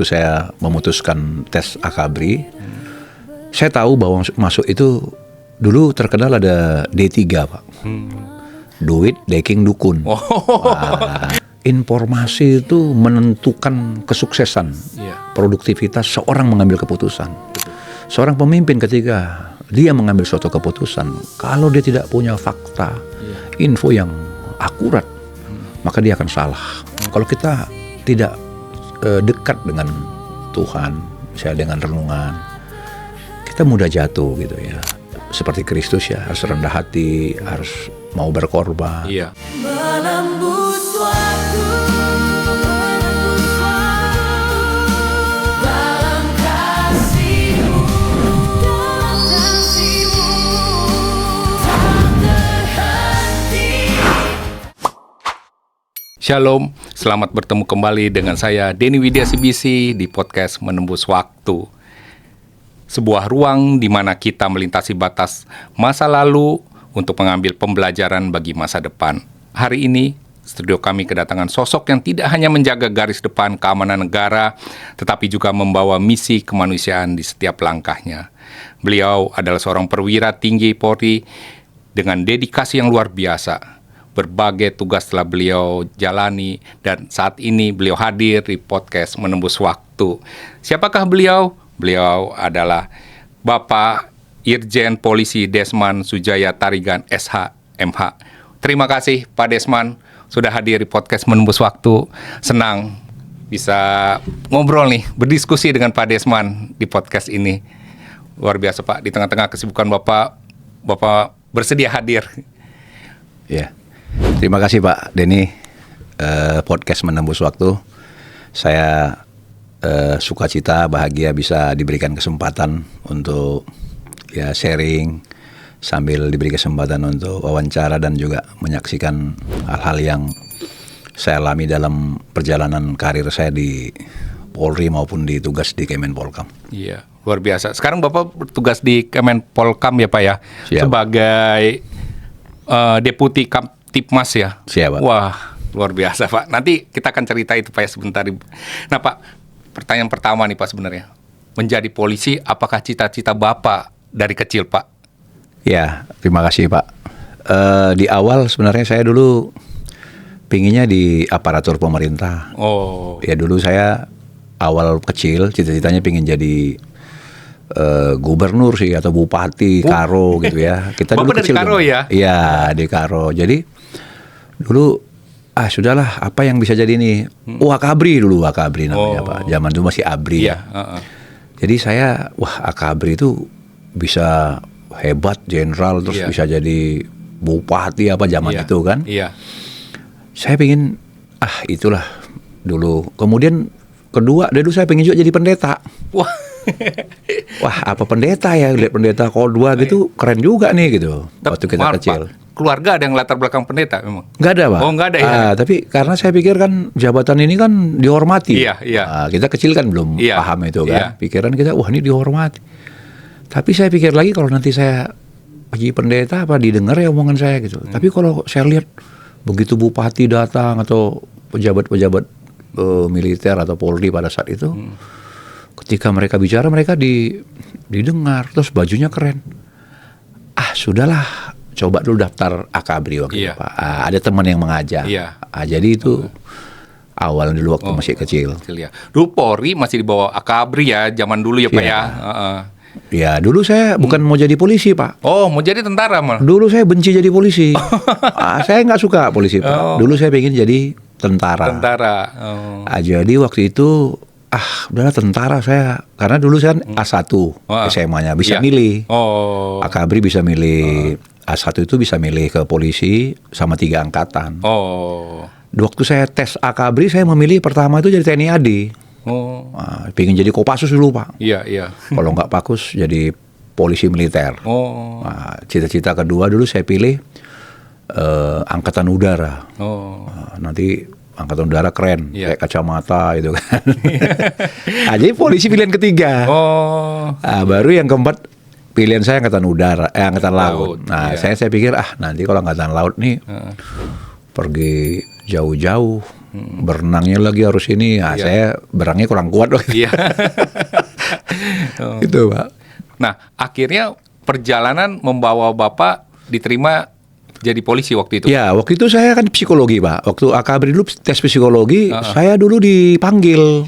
waktu saya memutuskan tes Akabri, saya tahu bahwa masuk itu dulu terkenal ada D3 Pak. Duit, deking, dukun. Wah, informasi itu menentukan kesuksesan, produktivitas seorang mengambil keputusan. Seorang pemimpin ketika dia mengambil suatu keputusan, kalau dia tidak punya fakta, info yang akurat, maka dia akan salah. Kalau kita tidak dekat dengan Tuhan, misalnya dengan renungan, kita mudah jatuh gitu ya. Seperti Kristus ya, harus rendah hati, harus mau berkorban. Iya. Menembus waktu, dalam kasih-Mu, tak terhenti. Shalom, selamat bertemu kembali dengan saya Denny Widya CBC di podcast Menembus Waktu. Sebuah ruang di mana kita melintasi batas masa lalu untuk mengambil pembelajaran bagi masa depan. Hari ini, studio kami kedatangan sosok yang tidak hanya menjaga garis depan keamanan negara, tetapi juga membawa misi kemanusiaan di setiap langkahnya. Beliau adalah seorang perwira tinggi Polri dengan dedikasi yang luar biasa. Berbagai tugas telah beliau jalani dan saat ini beliau hadir di podcast Menembus Waktu. Siapakah beliau? Beliau adalah Bapak Irjen Polisi Desman Sujaya Tarigan SH MH. Terima kasih Pak Desman sudah hadir di podcast Menembus Waktu. Senang bisa ngobrol nih, berdiskusi dengan Pak Desman di podcast ini. Luar biasa Pak, di tengah-tengah kesibukan Bapak bersedia hadir. Ya, terima kasih Pak Denny. Podcast Menembus Waktu. Saya sukacita, bahagia bisa diberikan kesempatan untuk ya sharing sambil diberi kesempatan untuk wawancara dan juga menyaksikan hal-hal yang saya alami dalam perjalanan karir saya di Polri maupun di tugas di Kemenpolkam. Iya, luar biasa. Sekarang Bapak bertugas di Kemenpolkam ya Pak ya? Siap. Sebagai Deputi Kamtipmas ya? Siap Pak. Wah, luar biasa Pak. Nanti kita akan cerita itu Pak ya sebentar. Nah Pak, pertanyaan pertama nih Pak sebenarnya. Menjadi polisi, apakah cita-cita Bapak dari kecil Pak? Ya, terima kasih Pak. Di awal sebenarnya saya dulu pinginnya di aparatur pemerintah. Oh. Ya dulu saya awal kecil cita-citanya pingin jadi gubernur sih atau bupati Karo gitu ya. Kita Bapak dulu dari kecil Karo dulu. ya? Iya, di Karo. Jadi dulu sudahlah apa yang bisa jadi nih? Wakabri dulu, Wakabri namanya Pak. Zaman itu masih ABRI. Iya. Jadi saya Akabri itu bisa hebat, jenderal, terus bisa jadi bupati apa zaman itu kan. Iya. Saya pengen itulah dulu. Kemudian kedua, dulu saya pengen juga jadi pendeta. Wah, apa pendeta ya? Lihat pendeta Kodwa gitu keren juga nih gitu. Waktu kita kecil. Pak, keluarga ada yang latar belakang pendeta memang? Nggak ada Pak. Oh, nggak ada ya? Tapi karena saya pikir kan jabatan ini kan dihormati. Iya. Kita kecil kan belum paham itu kan. Pikiran kita, wah ini dihormati. Tapi saya pikir lagi kalau nanti saya jadi pendeta apa didengar ya omongan saya gitu. Tapi kalau saya lihat begitu bupati datang atau pejabat-pejabat militer atau Polri pada saat itu, ketika mereka bicara mereka didengar, terus bajunya keren. Sudahlah, coba dulu daftar Akabri waktu itu Pak. Ada teman yang mengajak. Jadi itu awal dulu waktu masih kecil. Dulu Polri masih di bawah Akabri ya, zaman dulu ya Pak ya. Ya dulu saya bukan mau jadi polisi Pak. Oh, mau jadi tentara malah? Dulu saya benci jadi polisi. Saya nggak suka polisi Pak. Dulu saya pengen jadi tentara. Jadi waktu itu udahlah tentara saya. Karena dulu saya A1 SMA-nya bisa milih. Akabri bisa milih. A1 itu bisa milih ke polisi sama 3 angkatan. Waktu saya tes Akabri saya memilih pertama itu jadi TNI AD. Pengen jadi Kopassus dulu Pak. Iya. Kalau nggak Pakus jadi polisi militer. Cita-cita kedua dulu saya pilih angkatan udara. Nanti angkatan udara keren, kayak kacamata gitu kan. Jadi polisi pilihan ketiga. Baru yang keempat pilihan saya angkatan udara, angkatan laut. Saya pikir nanti kalau angkatan laut nih pergi jauh-jauh Berenangnya lagi harus ini. Nah, Iya. saya berenangnya kurang kuat waktu itu. Iya. Oh. Gitu, Pak. Nah, akhirnya perjalanan membawa Bapak diterima jadi polisi waktu itu. Ya, waktu itu saya kan psikologi, Pak. Waktu AKABRI dulu tes psikologi, saya dulu dipanggil.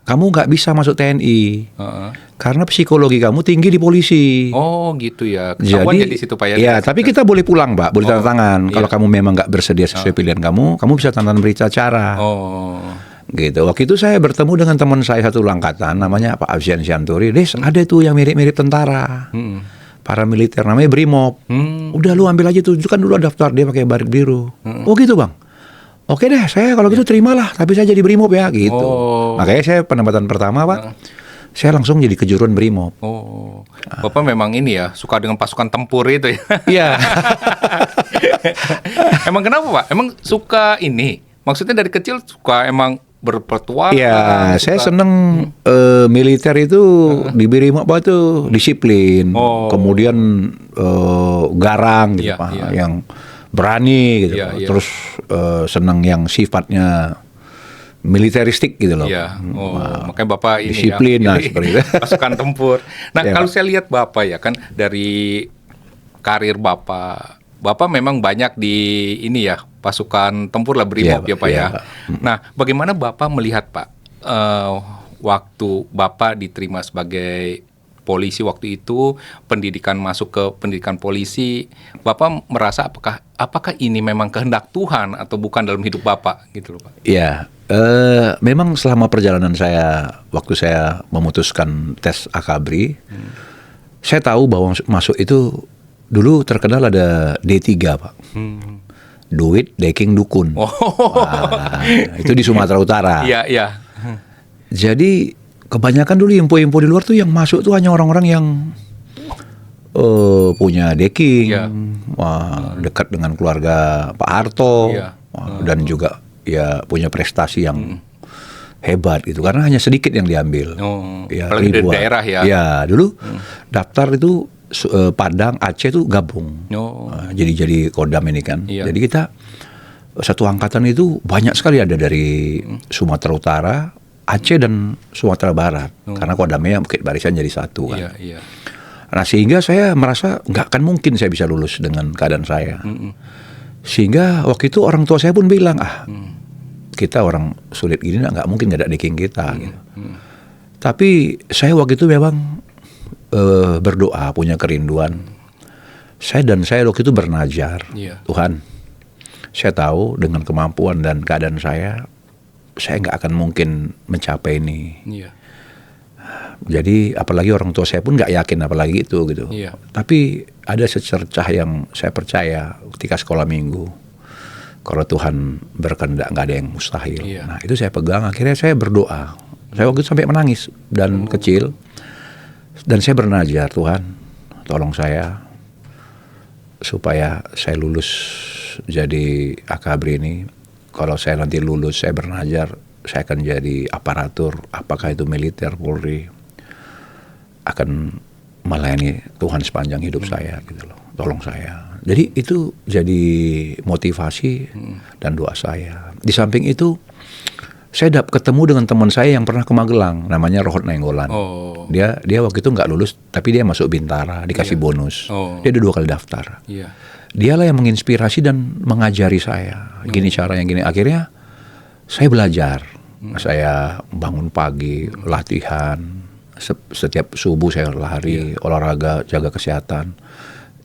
Kamu nggak bisa masuk TNI. Heeh. Karena psikologi kamu tinggi di polisi. Oh, gitu ya. Ketahuan Jadi, di situ Pak ya. ya, tapi kita boleh pulang, Pak. Boleh tanda tangan. iya. Kalau kamu memang nggak bersedia sesuai pilihan kamu bisa tanda tangan berita acara. Oh. Gitu. Waktu itu saya bertemu dengan teman saya satu angkatan, namanya Pak Afzian Syanturi. Des, ada tuh yang mirip-mirip tentara. Paramiliter, namanya Brimob. Udah lu ambil aja tuh, kan dulu ada daftar, dia pakai barik biru. Oh gitu, Bang. Oke deh, saya kalau gitu terimalah, tapi saya jadi Brimob ya, gitu. Oh. Makanya saya penempatan pertama, Pak, saya langsung jadi kejuruan Brimob. Oh. Bapak memang ini ya, suka dengan pasukan tempur itu ya. Iya. Emang kenapa Pak? Emang suka ini? Maksudnya dari kecil suka emang berpetualang? Iya, saya suka- seneng militer itu di Brimob apa tuh disiplin, Oh. kemudian garang gitu, Iya, Pak, iya. yang berani gitu, Iya, Pak. iya. Terus seneng yang sifatnya militeristik gitu loh. Iya. Oh, makanya Bapak ini Disiplin, ya. nah, seperti itu. Pasukan tempur. Nah, Iya, kalau Pak. saya lihat Bapak ya kan dari karir Bapak memang banyak di ini ya, pasukan tempur lah Brimob Iya, ya Pak iya, ya. Pak. Nah, bagaimana Bapak melihat Pak waktu Bapak diterima sebagai polisi waktu itu, pendidikan masuk ke pendidikan polisi, Bapak merasa apakah ini memang kehendak Tuhan atau bukan dalam hidup Bapak gitu loh Pak? Iya, memang selama perjalanan saya, waktu saya memutuskan tes AKABRI, saya tahu bahwa masuk itu dulu terkenal ada D3, Pak. Duit, Deking, Dukun. Nah, itu di Sumatera Utara. Iya, iya. Jadi kebanyakan dulu info-info di luar tuh yang masuk tuh hanya orang-orang yang punya Deking, Iya. wah, dekat dengan keluarga Pak Harto, Iya. wah, dan juga ya punya prestasi yang hebat gitu. Karena hanya sedikit yang diambil. Oh, Ya, apalagi dari ribuan. daerah ya. Ya, dulu daftar itu Padang, Aceh tuh gabung. Oh. Jadi Kodam ini kan. Iya. Jadi kita satu angkatan itu banyak sekali ada dari Sumatera Utara, Aceh dan Sumatera Barat. Karena Kodamnya Bukit Barisan jadi satu kan. Iya, iya. Nah, sehingga saya merasa nggak akan mungkin saya bisa lulus dengan keadaan saya. Sehingga waktu itu orang tua saya pun bilang, kita orang sulit gini nggak mungkin nggak ada Deking kita. Gitu. Tapi saya waktu itu memang berdoa, punya kerinduan. Saya waktu itu bernajar, Iya. Tuhan, saya tahu dengan kemampuan dan keadaan saya nggak akan mungkin mencapai ini. Iya. Jadi apalagi orang tua saya pun nggak yakin apalagi itu gitu. Iya. Tapi ada secercah yang saya percaya ketika sekolah minggu. Kalau Tuhan berkehendak nggak ada yang mustahil. Iya. Nah itu saya pegang. Akhirnya saya berdoa. Saya waktu itu sampai menangis dan kecil. Dan saya bernajar, Tuhan, tolong saya supaya saya lulus jadi AKABRI ini. Kalau saya nanti lulus, saya bernajar, saya akan jadi aparatur, apakah itu militer, Polri, akan melayani Tuhan sepanjang hidup saya gitu loh. Tolong saya. Jadi itu jadi motivasi dan doa saya. Di samping itu saya ketemu dengan teman saya yang pernah ke Magelang, namanya Rohot Nainggolan. Oh. Dia waktu itu nggak lulus, tapi dia masuk Bintara, dikasih bonus. Oh. Dia udah 2 kali daftar. Iya. Dialah yang menginspirasi dan mengajari saya. Gini caranya, gini. Akhirnya saya belajar. Saya bangun pagi, latihan. Setiap subuh saya lari, olahraga, jaga kesehatan.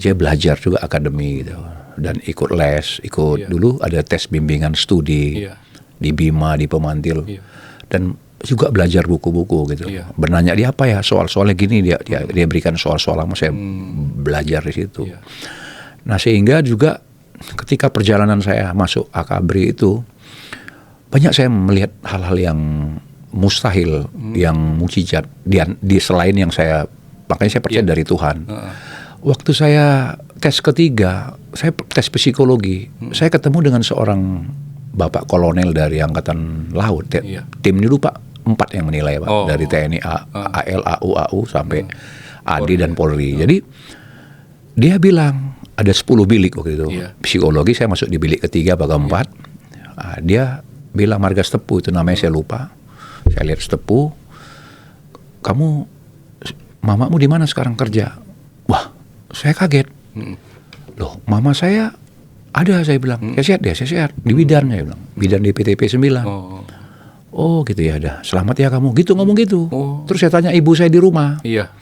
Saya belajar juga akademi gitu. Dan ikut les, dulu ada tes bimbingan studi. Iya. Di Bima, di Pemantil. Iya. Dan juga belajar buku-buku gitu. Iya. Bertanya dia apa ya, soal-soalnya gini, dia berikan soal-soal lama, saya belajar di situ. Iya. Nah, sehingga juga ketika perjalanan saya masuk AKABRI itu banyak saya melihat hal-hal yang mustahil, yang mukjizat di selain yang saya, makanya saya percaya dari Tuhan. Waktu saya tes ketiga, saya tes psikologi, saya ketemu dengan seorang Bapak Kolonel dari Angkatan Laut. Iya. Tim ini lupa 4 yang menilai, Pak. Oh. Dari TNI, AL, AU sampai AD dan Polri. Jadi dia bilang ada 10 bilik waktu itu. Iya. Psikologi saya masuk di bilik ketiga apa keempat. Dia bilang marga Setepu itu namanya saya lupa. Saya lihat Setepu, kamu mamamu di mana sekarang kerja? Wah, saya kaget. Loh, mama saya ada, saya bilang. Saya sehat di bidan, saya bilang. Bidan di PTP 9. Oh gitu ya, dah. Selamat ya kamu. Gitu ngomong gitu. Terus saya tanya ibu saya di rumah. Iya.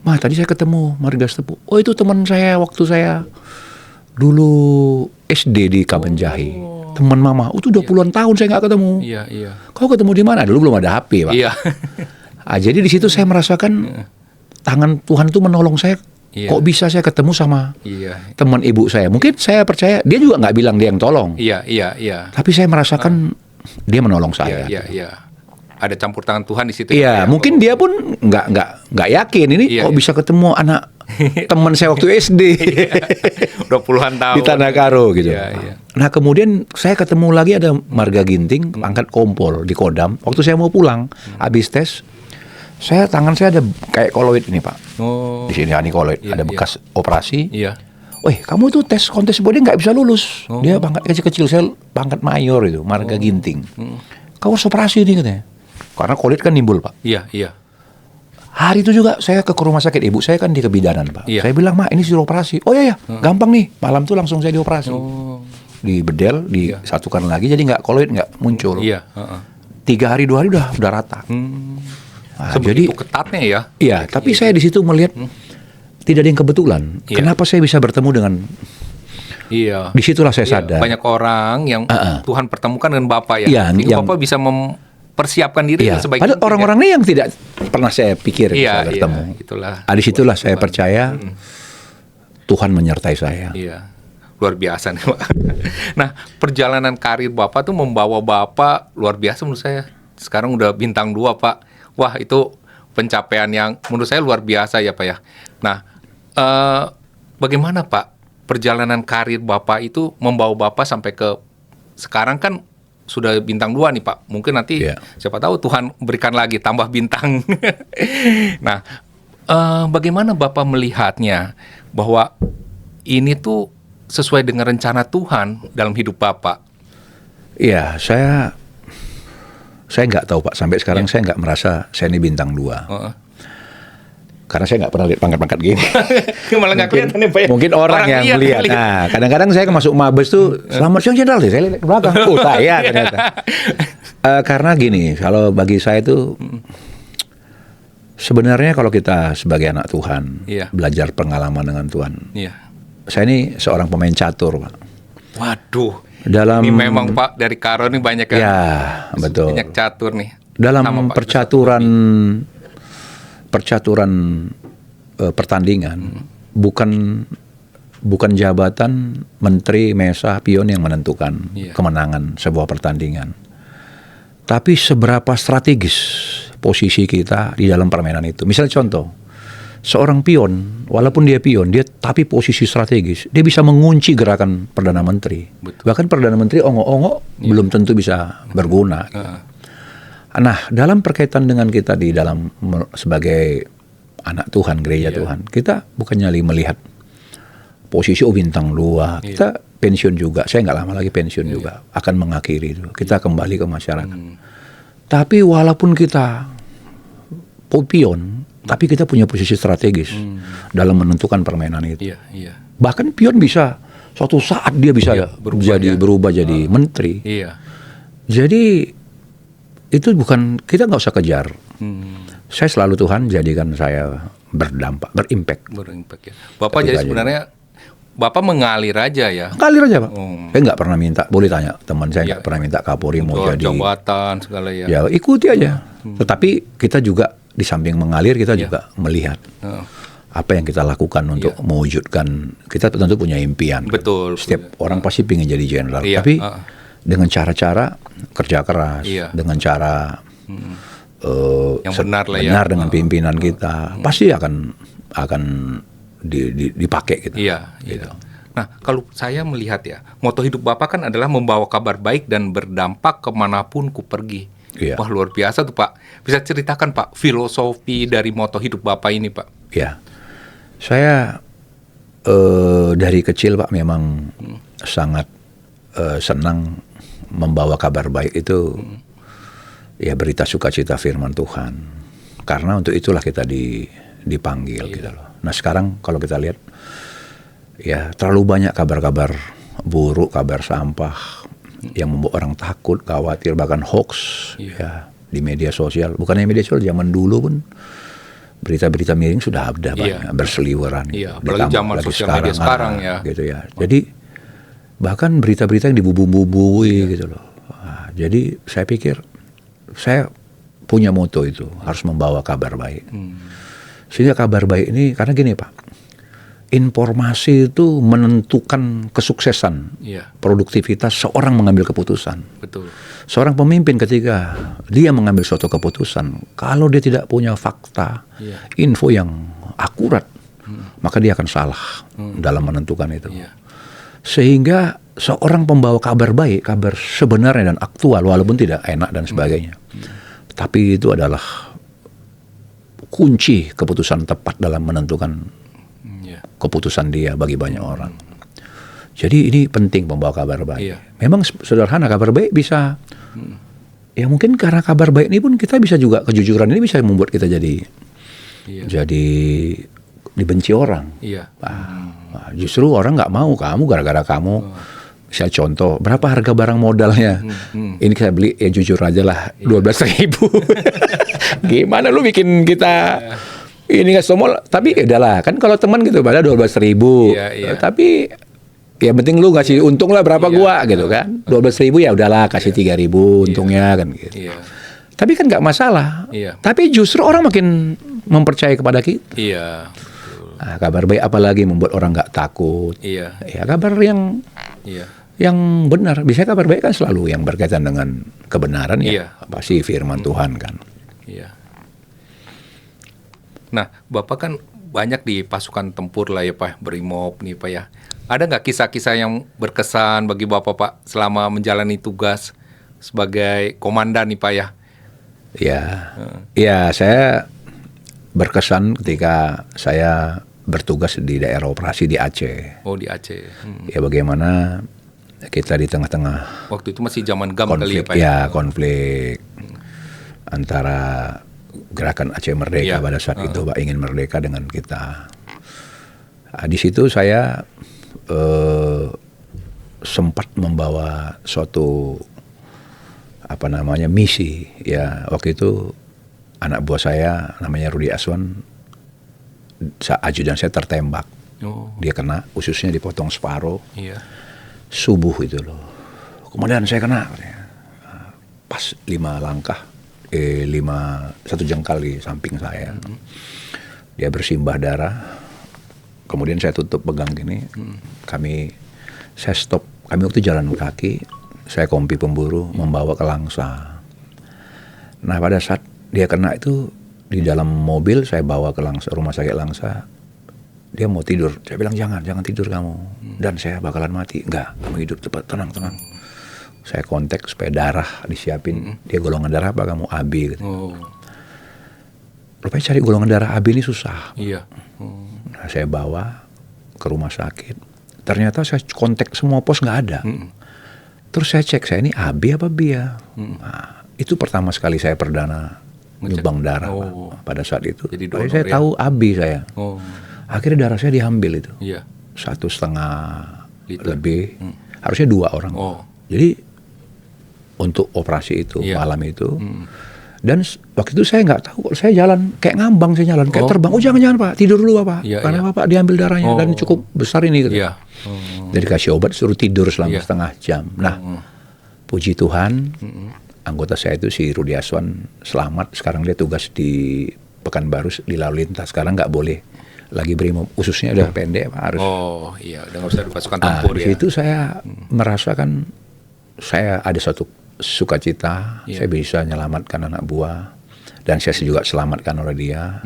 Mah, tadi saya ketemu marga Setepu. Oh, itu teman saya waktu saya dulu SD di Kabanjahi. Teman mama. Itu udah puluhan tahun saya nggak ketemu. Iya. Kau ketemu di mana? Dulu belum ada HP, Pak. Iya. Jadi di situ saya merasakan tangan Tuhan itu menolong saya. Iya. Kok bisa saya ketemu sama Iya. teman ibu saya? Mungkin saya percaya dia juga nggak bilang dia yang tolong. Iya. Tapi saya merasakan dia menolong saya. Iya. Ada campur tangan Tuhan di situ. Iya, mungkin dia pun nggak yakin ini Iya, kok iya. bisa ketemu anak teman saya waktu SD Udah puluhan tahun. di Tanah Karo gitu. Iya. Nah kemudian saya ketemu lagi ada marga Ginting, pangkat kompol di Kodam. Waktu saya mau pulang, habis tes, tangan saya ada kayak koloid ini Pak. Oh. Di sini ini koloid, Iya, ada bekas operasi. Iya. Weh, kamu tuh tes kontes body nggak bisa lulus. Dia pangkat kecil-kecil, saya pangkat mayor itu, marga Ginting. Kau harus operasi nih katanya. Karena kolit kan nimbul Pak. Iya. Hari itu juga saya ke rumah sakit, ibu saya kan di kebidanan Pak. Iya. Saya bilang, "Mak, ini suruh operasi." "Oh iya, gampang nih." Malam tuh langsung saya dioperasi. Di bedel, disatukan lagi, jadi nggak koloid nggak muncul. Iya. 3 hari 2 hari udah rata. Nah, Sebegitu jadi ketatnya ya. iya, tapi saya di situ melihat tidak ada yang kebetulan. Iya. Kenapa saya bisa bertemu dengan? Iya. Disitulah saya Iya, sadar. banyak orang yang Tuhan pertemukan dengan Bapak ya. Iya, Sehingga yang- Bapak bisa mempersiapkan diri Iya. sebaik Padahal mungkin, orang-orang ini yang tidak pernah saya pikir Iya, bisa bertemu. iya, itulah. Disitulah saya percaya Tuhan menyertai saya. Iya. Luar biasa nih Pak. Nah, perjalanan karir Bapak tuh membawa Bapak luar biasa menurut saya. Sekarang udah bintang 2 Pak. Wah, itu pencapaian yang menurut saya luar biasa ya Pak ya. Nah, bagaimana Pak perjalanan karir Bapak itu membawa Bapak sampai ke sekarang kan sudah bintang 2 nih Pak. Mungkin nanti Iya. siapa tahu Tuhan berikan lagi tambah bintang. Nah, bagaimana Bapak melihatnya bahwa ini tuh sesuai dengan rencana Tuhan dalam hidup Bapak? Iya, saya nggak tahu Pak. Sampai sekarang saya nggak merasa saya ini bintang 2. Karena saya nggak pernah lihat pangkat-pangkat gini. Malah nggak kelihatan ya Pak ya? Mungkin orang yang melihat. Nah, kadang-kadang saya masuk Mabes tuh, "Selamat siang Jenderal," saya lihat ke belakang. Oh, saya ternyata. Karena gini, kalau bagi saya itu sebenarnya kalau kita sebagai anak Tuhan, Iya. belajar pengalaman dengan Tuhan. Iya. Saya ini seorang pemain catur, Pak. Waduh. Dalam Ini memang Pak dari Karo nih banyak kan? Ya, betul. Banyak catur nih. Dalam Sama, Pak, percaturan pertandingan bukan jabatan menteri, mesa, pion yang menentukan Iya. kemenangan sebuah pertandingan. Tapi seberapa strategis posisi kita di dalam permainan itu. Misalnya contoh, seorang pion, walaupun dia pion, dia tapi posisi strategis, dia bisa mengunci gerakan Perdana Menteri. Betul. Bahkan Perdana Menteri ongok-ongok belum tentu bisa berguna. Nah, dalam berkaitan dengan kita di dalam sebagai anak Tuhan, gereja Tuhan, kita bukannya melihat posisi bintang 2, kita pensiun juga. Saya nggak lama lagi pensiun juga, akan mengakhiri itu. Kita kembali ke masyarakat. Tapi walaupun kita pion, tapi kita punya posisi strategis dalam menentukan permainan itu. Iya. Bahkan pion bisa suatu saat dia bisa berubah jadi menteri. Iya. Jadi itu bukan, kita nggak usah kejar. Saya selalu Tuhan jadikan saya berdampak, berimpact. Berimpact ya. Bapak Ketika jadi sebenarnya Bapak mengalir aja ya. Kalir aja Pak. Saya nggak pernah minta, boleh tanya teman saya nggak pernah minta Kapolri mau Soal jadi. jabatan segala ya. Ya ikuti aja. Tetapi kita juga di samping mengalir kita juga melihat apa yang kita lakukan untuk mewujudkan. Kita tentu punya impian. Betul. Setiap orang pasti ingin jadi jenderal. Iya, Tapi dengan cara-cara kerja keras, Iya. dengan cara Yang benar lah ya. dengan pimpinan kita, pasti akan dipakai gitu. Iya, gitu. Nah, kalau saya melihat ya, moto hidup Bapak kan adalah membawa kabar baik dan berdampak kemanapun ku pergi. Iya. Wah, luar biasa tuh Pak. Bisa ceritakan Pak, filosofi dari moto hidup Bapak ini Pak? Ya, saya dari kecil Pak memang sangat senang membawa kabar baik itu ya berita sukacita firman Tuhan. Karena untuk itulah kita dipanggil gitu loh. Nah sekarang kalau kita lihat ya terlalu banyak kabar-kabar buruk, kabar sampah yang membuat orang takut, khawatir, bahkan hoax ya di media sosial. Bukannya media sosial, zaman dulu pun berita-berita miring sudah ada banyak berseliweran. Apalagi zaman sosial media sekarang ya. Gitu ya. Jadi bahkan berita-berita yang dibubu-bubui gitu loh. Nah, jadi saya pikir saya punya moto itu harus membawa kabar baik. Sehingga kabar baik ini karena gini Pak, informasi itu menentukan kesuksesan, produktivitas seorang mengambil keputusan. Betul. Seorang pemimpin ketika dia mengambil suatu keputusan, kalau dia tidak punya fakta, info yang akurat, maka dia akan salah dalam menentukan itu. Sehingga seorang pembawa kabar baik, kabar sebenarnya dan aktual, walaupun tidak enak dan sebagainya, tapi itu adalah kunci keputusan tepat dalam menentukan keputusan dia bagi banyak orang. Jadi ini penting membawa kabar baik. Memang sederhana, kabar baik bisa ya mungkin karena kabar baik ini pun kita bisa juga, kejujuran ini bisa membuat kita jadi dibenci orang. Nah, justru orang nggak mau kamu gara-gara kamu. Misalnya contoh, berapa harga barang modalnya? Ini saya beli, ya jujur aja lah, 12.000. Gimana lu bikin kita ini nggak semua? Tapi ya udahlah, kan kalau teman gitu, pada 12.000. Tapi ya penting lu ngasih untung lah berapa gua gitu kan? 12.000 ya udahlah, kasih 3.000 untungnya kan gitu. Tapi kan nggak masalah. Tapi justru orang makin mempercayai kepada kita. Nah, kabar baik apalagi membuat orang nggak takut. Ya kabar yang benar. Biasanya kabar baik kan selalu yang berkaitan dengan kebenaran ya. Pasti firman Tuhan kan. Nah, Bapak kan banyak di pasukan tempur lah ya Pak, Brimob nih Pak ya. Ada nggak kisah-kisah yang berkesan bagi Bapak Pak selama menjalani tugas sebagai komandan nih Pak ya? Ya saya berkesan ketika saya bertugas di daerah operasi di Aceh. Oh di Aceh. Ya bagaimana kita di tengah-tengah waktu itu masih zaman GAM kali ya Pak? Ya konflik antara gerakan Aceh Merdeka pada saat itu Pak, ingin merdeka dengan kita. Nah, di situ saya sempat membawa suatu misi ya. Waktu itu anak buah saya namanya Rudi Aswan, ajudan saya tertembak. Dia kena, ususnya dipotong separuh. Subuh itu loh. Kemudian saya kena pas 5 langkah, 1 jengkal di samping saya. Dia bersimbah darah. Kemudian saya tutup pegang gini. Saya stop. Kami waktu jalan kaki. Saya kompi pemburu membawa ke Langsa. Nah pada saat dia kena itu di dalam mobil saya bawa ke Langsa, rumah sakit Langsa. Dia mau tidur. Saya bilang jangan tidur kamu. Dan saya bakalan mati. Enggak, kamu hidup cepat, tenang. Saya kontak supaya darah disiapin. Dia golongan darah apa kamu? AB gitu. Rupanya cari golongan darah AB ini susah. Nah, saya bawa ke rumah sakit. Ternyata saya kontak semua pos nggak ada. Terus saya cek, saya ini AB apa B ya? Nah, itu pertama sekali saya perdana nyumbang darah Pak, pada saat itu. Jadi saya tahu AB saya. Akhirnya darah saya diambil itu. 1,5 liter lebih. Harusnya 2 orang. Jadi untuk operasi itu malam itu. Dan waktu itu saya nggak tahu, saya jalan kayak ngambang, saya jalan kayak terbang. Jangan Pak, tidur dulu Bapak. Karena Bapak diambil darahnya dan cukup besar ini gitu. Jadi kasih obat, suruh tidur selama setengah jam. Nah, puji Tuhan, anggota saya itu si Rudi Aswan selamat. Sekarang dia tugas di Pekanbaru di lalu lintas. Sekarang nggak boleh lagi Brimob, ususnya udah pendek Pak, harus. Udah nggak usah di pasukan tempur ya. Di situ saya merasakan saya ada satu sukacita, saya bisa menyelamatkan anak buah, dan saya juga selamatkan oleh dia.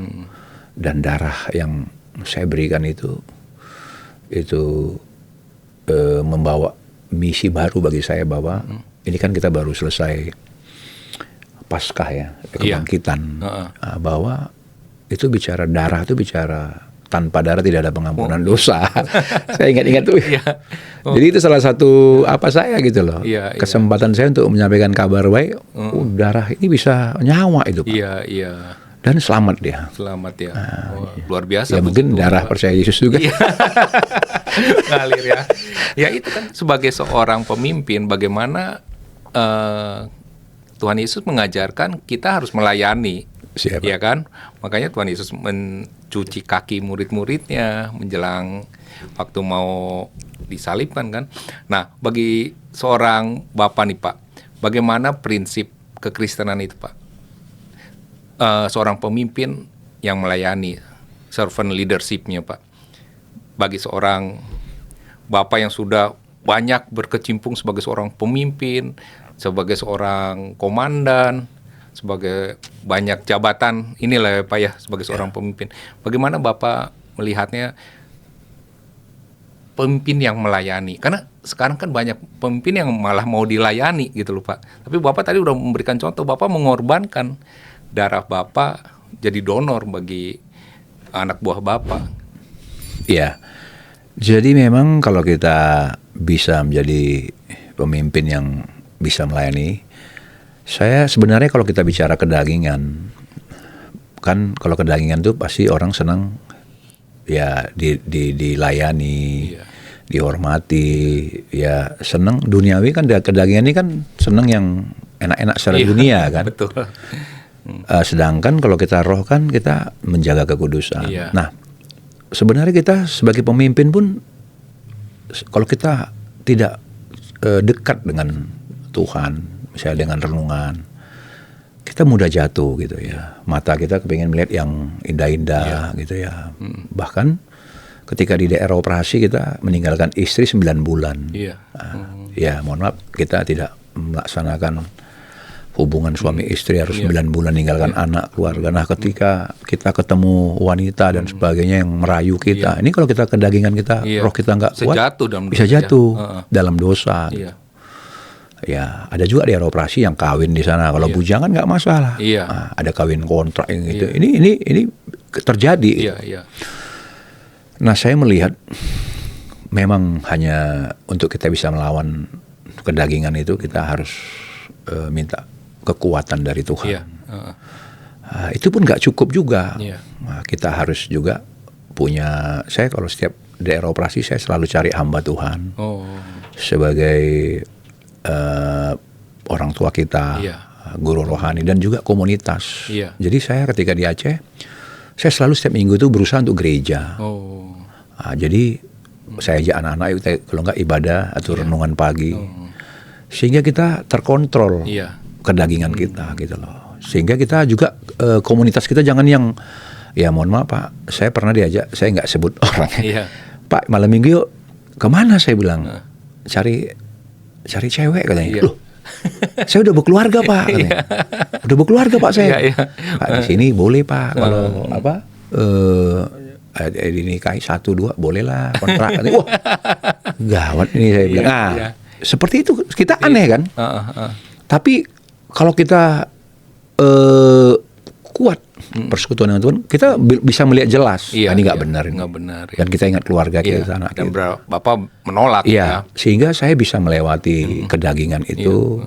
Dan darah yang saya berikan itu membawa misi baru bagi saya bahwa ini kan kita baru selesai Paskah ya, kebangkitan, bahwa itu bicara darah, itu bicara tanpa darah tidak ada pengampunan dosa. Saya ingat-ingat tuh. Iya. Jadi itu salah satu apa saya gitu loh. Iya, iya. Kesempatan saya untuk menyampaikan kabar baik. Darah ini bisa nyawa itu, Pak. Iya, iya. Dan selamat dia. Selamat ya. Wah, luar biasa. Ya mungkin betul, darah Pak. percaya Yesus juga. Iya. Ngalir ya. Ya itu kan sebagai seorang pemimpin bagaimana Tuhan Yesus mengajarkan kita harus melayani. Siapa? Ya kan? Makanya Tuhan Yesus mencuci kaki murid-muridnya menjelang waktu mau disalibkan kan. Nah, bagi seorang Bapak nih Pak, bagaimana prinsip kekristenan itu Pak? Seorang pemimpin yang melayani, servant leadership-nya Pak. Bagi seorang Bapak yang sudah banyak berkecimpung sebagai seorang pemimpin, sebagai seorang komandan, sebagai banyak jabatan inilah ya Pak ya, sebagai seorang pemimpin. Bagaimana Bapak melihatnya pemimpin yang melayani? Karena sekarang kan banyak pemimpin yang malah mau dilayani gitu loh Pak. Tapi Bapak tadi udah memberikan contoh, Bapak mengorbankan darah Bapak jadi donor bagi anak buah Bapak. Iya. Jadi memang kalau kita bisa menjadi pemimpin yang bisa melayani, saya sebenarnya kalau kita bicara kedagingan, kan kalau kedagingan tuh pasti orang senang ya dilayani, Iya. dihormati, ya senang duniawi kan. Kedagingan ini kan senang yang enak-enak secara Iya, dunia kan. Betul. Sedangkan kalau kita roh kan kita menjaga kekudusan. Iya. Nah, sebenarnya kita sebagai pemimpin pun kalau kita tidak dekat dengan Tuhan, misalnya dengan renungan, kita mudah jatuh gitu ya. Mata kita kepingin melihat yang indah-indah gitu ya. Bahkan ketika di daerah operasi kita meninggalkan istri 9 bulan. Iya. Ya mohon maaf, kita tidak melaksanakan hubungan suami istri harus 9 bulan meninggalkan anak, keluarga. Nah ketika kita ketemu wanita dan sebagainya yang merayu kita, ini kalau kita kedagingan kita, Iya. roh kita nggak kuat, Sejatuh dalam bisa dosa, ya. jatuh dalam dosa. Iya. Ya, ada juga di daerah operasi yang kawin di sana. Kalau bujangan nggak masalah. Iya. Nah, ada kawin kontrak yang gitu. Ini terjadi. Iya, iya. Nah, saya melihat memang hanya untuk kita bisa melawan kedagingan itu kita harus minta kekuatan dari Tuhan. Iya. Itu pun nggak cukup juga. Iya. Nah, kita harus juga punya. Saya kalau setiap daerah operasi saya selalu cari hamba Tuhan Oh. sebagai orang tua kita, Iya. guru rohani dan juga komunitas. Iya. Jadi saya ketika di Aceh, saya selalu setiap minggu itu berusaha untuk gereja. Oh. Nah, jadi saya ajak anak-anak kalau nggak ibadah atau renungan pagi, sehingga kita terkontrol Iya. kedagingan kita gitu loh. Sehingga kita juga komunitas kita jangan yang ya mohon maaf Pak, saya pernah diajak, saya nggak sebut orangnya. Iya. Pak malam minggu yuk kemana, saya bilang cari cewek katanya. Iya. Loh, saya udah berkeluarga Pak katanya. Udah berkeluarga Pak saya. Iya, iya. Pak di sini boleh Pak kalau apa dinikahi 1-2 boleh lah kontrak. Wah gawat ini saya bilang. Iya, Nah iya. seperti itu kita aneh kan. Heeh. Tapi kalau kita kuat persekutuan dengan Tuhan, kita bisa melihat jelas. Iya, Ini nggak iya. benar. Ini. Nggak benar, ya. Dan kita ingat keluarga kita, Iya. anak Dan kita. Bapak menolak ya. Iya, sehingga saya bisa melewati kedagingan itu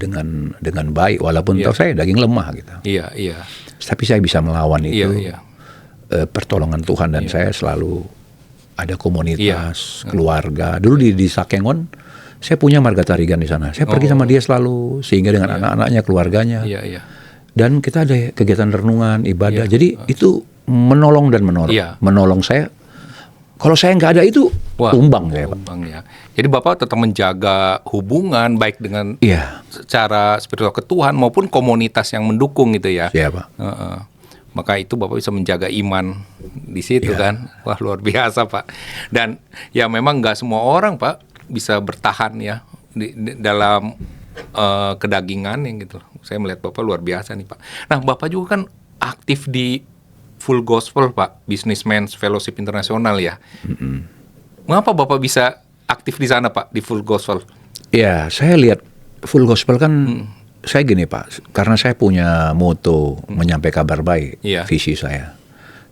dengan baik, walaupun Iya. tahu saya daging lemah gitu. Iya, iya. Tapi saya bisa melawan Iya, itu iya. pertolongan Tuhan dan saya selalu ada komunitas, keluarga. Dulu di Sakengon, saya punya Marga Tarigan di sana. Saya pergi sama dia selalu, sehingga dengan anak-anaknya, keluarganya. Iya, iya. Dan kita ada kegiatan renungan, ibadah. Jadi itu menolong dan menolong. Iya. Menolong saya. Kalau saya nggak ada itu, tumbang saya Pak. Tumbang ya. Jadi Bapak tetap menjaga hubungan baik dengan Iya. secara spiritual ke Tuhan maupun komunitas yang mendukung gitu ya. Iya Pak. Heeh. Maka itu Bapak bisa menjaga iman di situ kan. Wah luar biasa Pak. Dan ya memang nggak semua orang Pak bisa bertahan ya dalam kedagingan yang gitu. Saya melihat Bapak luar biasa nih Pak. Nah Bapak juga kan aktif di Full Gospel Pak, Businessmen's Fellowship Internasional ya. Mengapa Bapak bisa aktif di sana Pak, di Full Gospel? Ya, saya lihat Full Gospel kan, saya gini Pak, karena saya punya moto menyampaikan kabar baik, Iya. visi saya.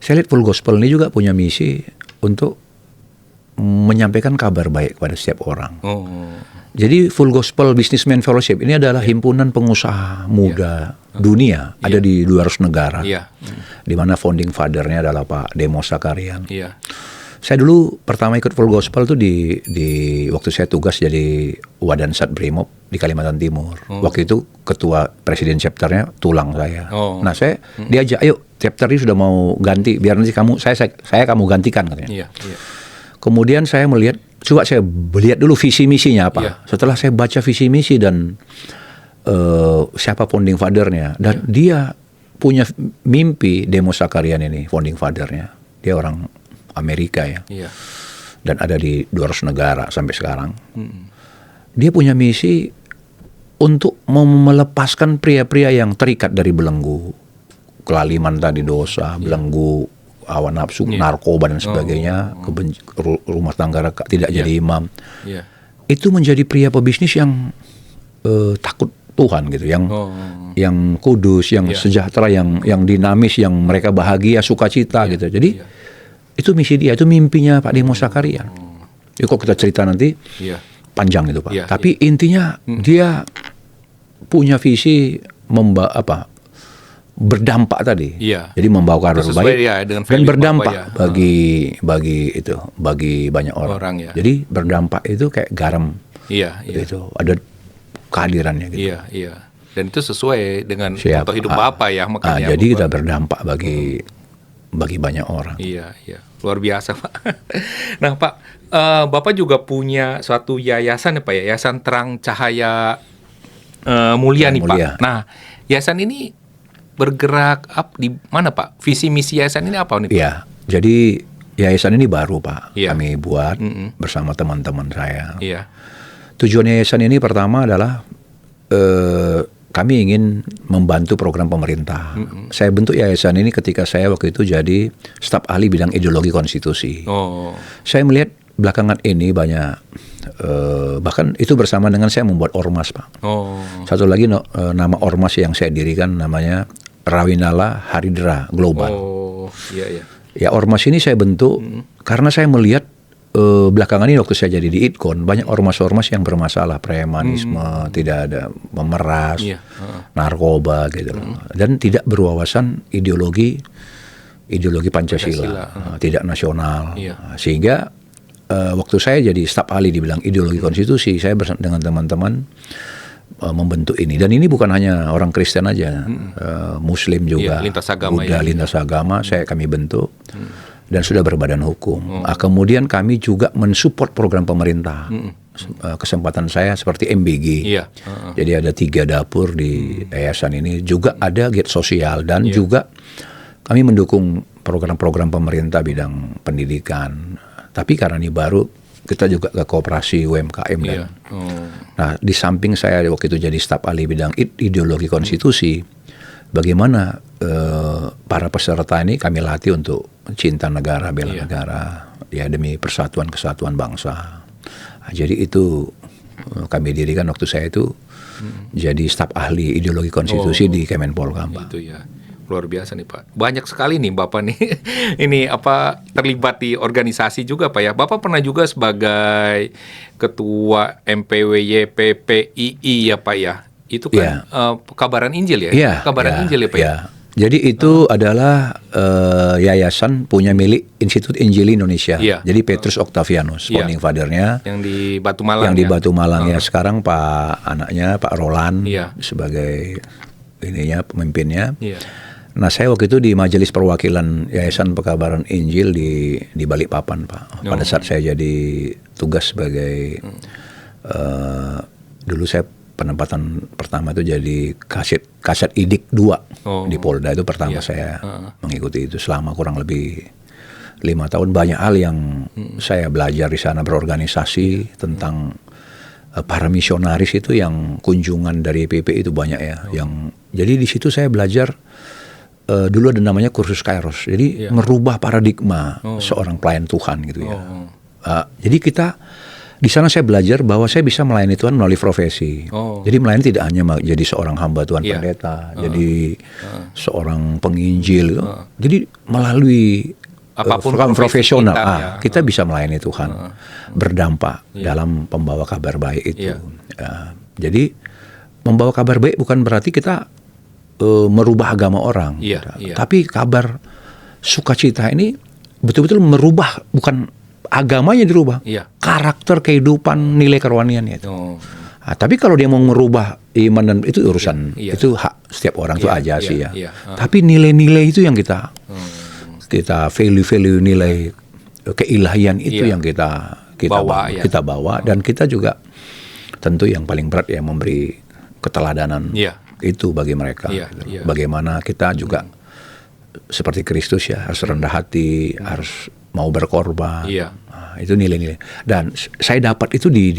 saya lihat Full Gospel ini juga punya misi untuk menyampaikan kabar baik kepada setiap orang. Jadi Full Gospel Businessman Fellowship ini adalah himpunan pengusaha muda dunia, ada di 200 negara, di mana founding father-nya adalah Pak Demos Zakarian. Saya dulu pertama ikut Full Gospel tuh di waktu saya tugas jadi Wadansat Brimob di Kalimantan Timur. Waktu itu ketua presiden chapternya tulang saya. Nah saya diajak, ayo chapter ini sudah mau ganti, biar nanti saya kamu gantikan katanya. Kemudian saya melihat, coba saya lihat dulu visi misinya apa. Setelah saya baca visi misi dan siapa founding father-nya, dan dia punya mimpi, Demos Zakarian ini founding father-nya. Dia orang Amerika ya. Dan ada di 200 negara sampai sekarang. Dia punya misi untuk melepaskan pria-pria yang terikat dari belenggu kelaliman tadi, dosa, belenggu, hawa nafsu, narkoba dan sebagainya, rumah tangga tidak jadi imam. Itu menjadi pria pebisnis yang takut Tuhan gitu, yang kudus, yang sejahtera, yang dinamis, yang mereka bahagia, sukacita gitu. Jadi itu misi dia, itu mimpinya Pak Demos Zakarian. Ya, kok kita cerita nanti panjang itu Pak. Tapi intinya dia punya visi berdampak tadi. Jadi membawa kabar baik dan berdampak bagi banyak orang. Jadi berdampak itu kayak garam. Itu ada kehadirannya gitu. Dan itu sesuai dengan contoh hidup Bapak ya, makanya. Jadi kita berdampak bagi banyak orang. Luar biasa Pak. Nah Pak, Bapak juga punya suatu yayasan ya Pak ya, Yayasan Terang Cahaya Mulia nih Pak. Nah, yayasan ini bergerak di mana Pak? Visi misi yayasan ini apa nih Pak? Iya, jadi yayasan ini baru Pak. Kami buat bersama teman-teman saya. Tujuan yayasan ini pertama adalah kami ingin membantu program pemerintah. Saya bentuk yayasan ini ketika saya waktu itu jadi staf ahli bidang ideologi konstitusi. Saya melihat belakangan ini banyak, bahkan itu bersama dengan saya membuat ormas Pak. Satu lagi nama ormas yang saya dirikan namanya Rawinala Haridra Global. Ya ormas ini saya bentuk karena saya melihat belakangan ini waktu saya jadi di IDKON banyak ormas-ormas yang bermasalah, premanisme, tidak ada memeras, narkoba gitu, dan tidak berwawasan ideologi Pancasila. Tidak nasional, sehingga waktu saya jadi staf ahli di bidang ideologi konstitusi, saya bersama dengan teman-teman membentuk ini, dan ini bukan hanya orang Kristen aja, Muslim juga, lintas agama, Buddha, lintas agama, kami bentuk. Dan sudah berbadan hukum. Kemudian kami juga mensupport program pemerintah. Kesempatan saya seperti MBG. Jadi ada 3 dapur di yayasan ini. Juga ada giat sosial dan juga kami mendukung program-program pemerintah bidang pendidikan. Tapi karena ini baru, kita juga ke koperasi UMKM dan. Nah, di samping saya waktu itu jadi staf ahli bidang ideologi konstitusi, bagaimana para peserta ini kami latih untuk cinta negara, bela negara, ya demi persatuan kesatuan bangsa. Nah, jadi itu kami dirikan waktu saya itu jadi staf ahli ideologi konstitusi di Kemenpolkam. Itu ya, luar biasa nih Pak. Banyak sekali nih Bapak nih ini terlibat di organisasi juga Pak ya. Bapak pernah juga sebagai ketua MPWYPPII ya Pak ya. Itu kan Kabaran Injil ya? Kabaran Injil ya Pak ya? Jadi itu adalah yayasan punya milik Institut Injil Indonesia. Jadi Petrus Octavianus, founding father-nya. Yang di Batu Malang. Yang di Batu Malang ya. Sekarang anaknya Pak Roland sebagai pemimpinnya. Nah saya waktu itu di Majelis Perwakilan Yayasan Pekabaran Injil di Balikpapan Pak. Pada saat saya jadi tugas sebagai dulu saya penempatan pertama itu jadi kaset Idik 2 di Polda, itu pertama saya mengikuti itu selama kurang lebih 5 tahun. Banyak hal yang saya belajar di sana, berorganisasi tentang para misionaris itu yang kunjungan dari PP itu banyak ya. Jadi di situ saya belajar dulu ada namanya kursus Kairos. Jadi merubah paradigma seorang pelayan Tuhan gitu ya. Jadi kita Di sana saya belajar bahwa saya bisa melayani Tuhan melalui profesi. Jadi melayani tidak hanya jadi seorang hamba Tuhan pendeta, jadi seorang penginjil. Jadi melalui apapun profesional kita, kita bisa melayani Tuhan, berdampak dalam pembawa kabar baik itu. Jadi membawa kabar baik bukan berarti kita merubah agama orang, tapi kabar sukacita ini betul-betul merubah, bukan agamanya dirubah, karakter kehidupan, nilai kerohaniannya itu. Tapi kalau dia mau merubah iman dan itu urusan, itu hak setiap orang itu aja sih ya. Tapi nilai-nilai itu yang kita value nilai keilahian itu yang kita bawa dan kita juga tentu yang paling berat ya memberi keteladanan itu bagi mereka. Bagaimana kita juga seperti Kristus ya, harus rendah hati, harus mau berkorban. Nah, itu nilai-nilai. Dan saya dapat itu di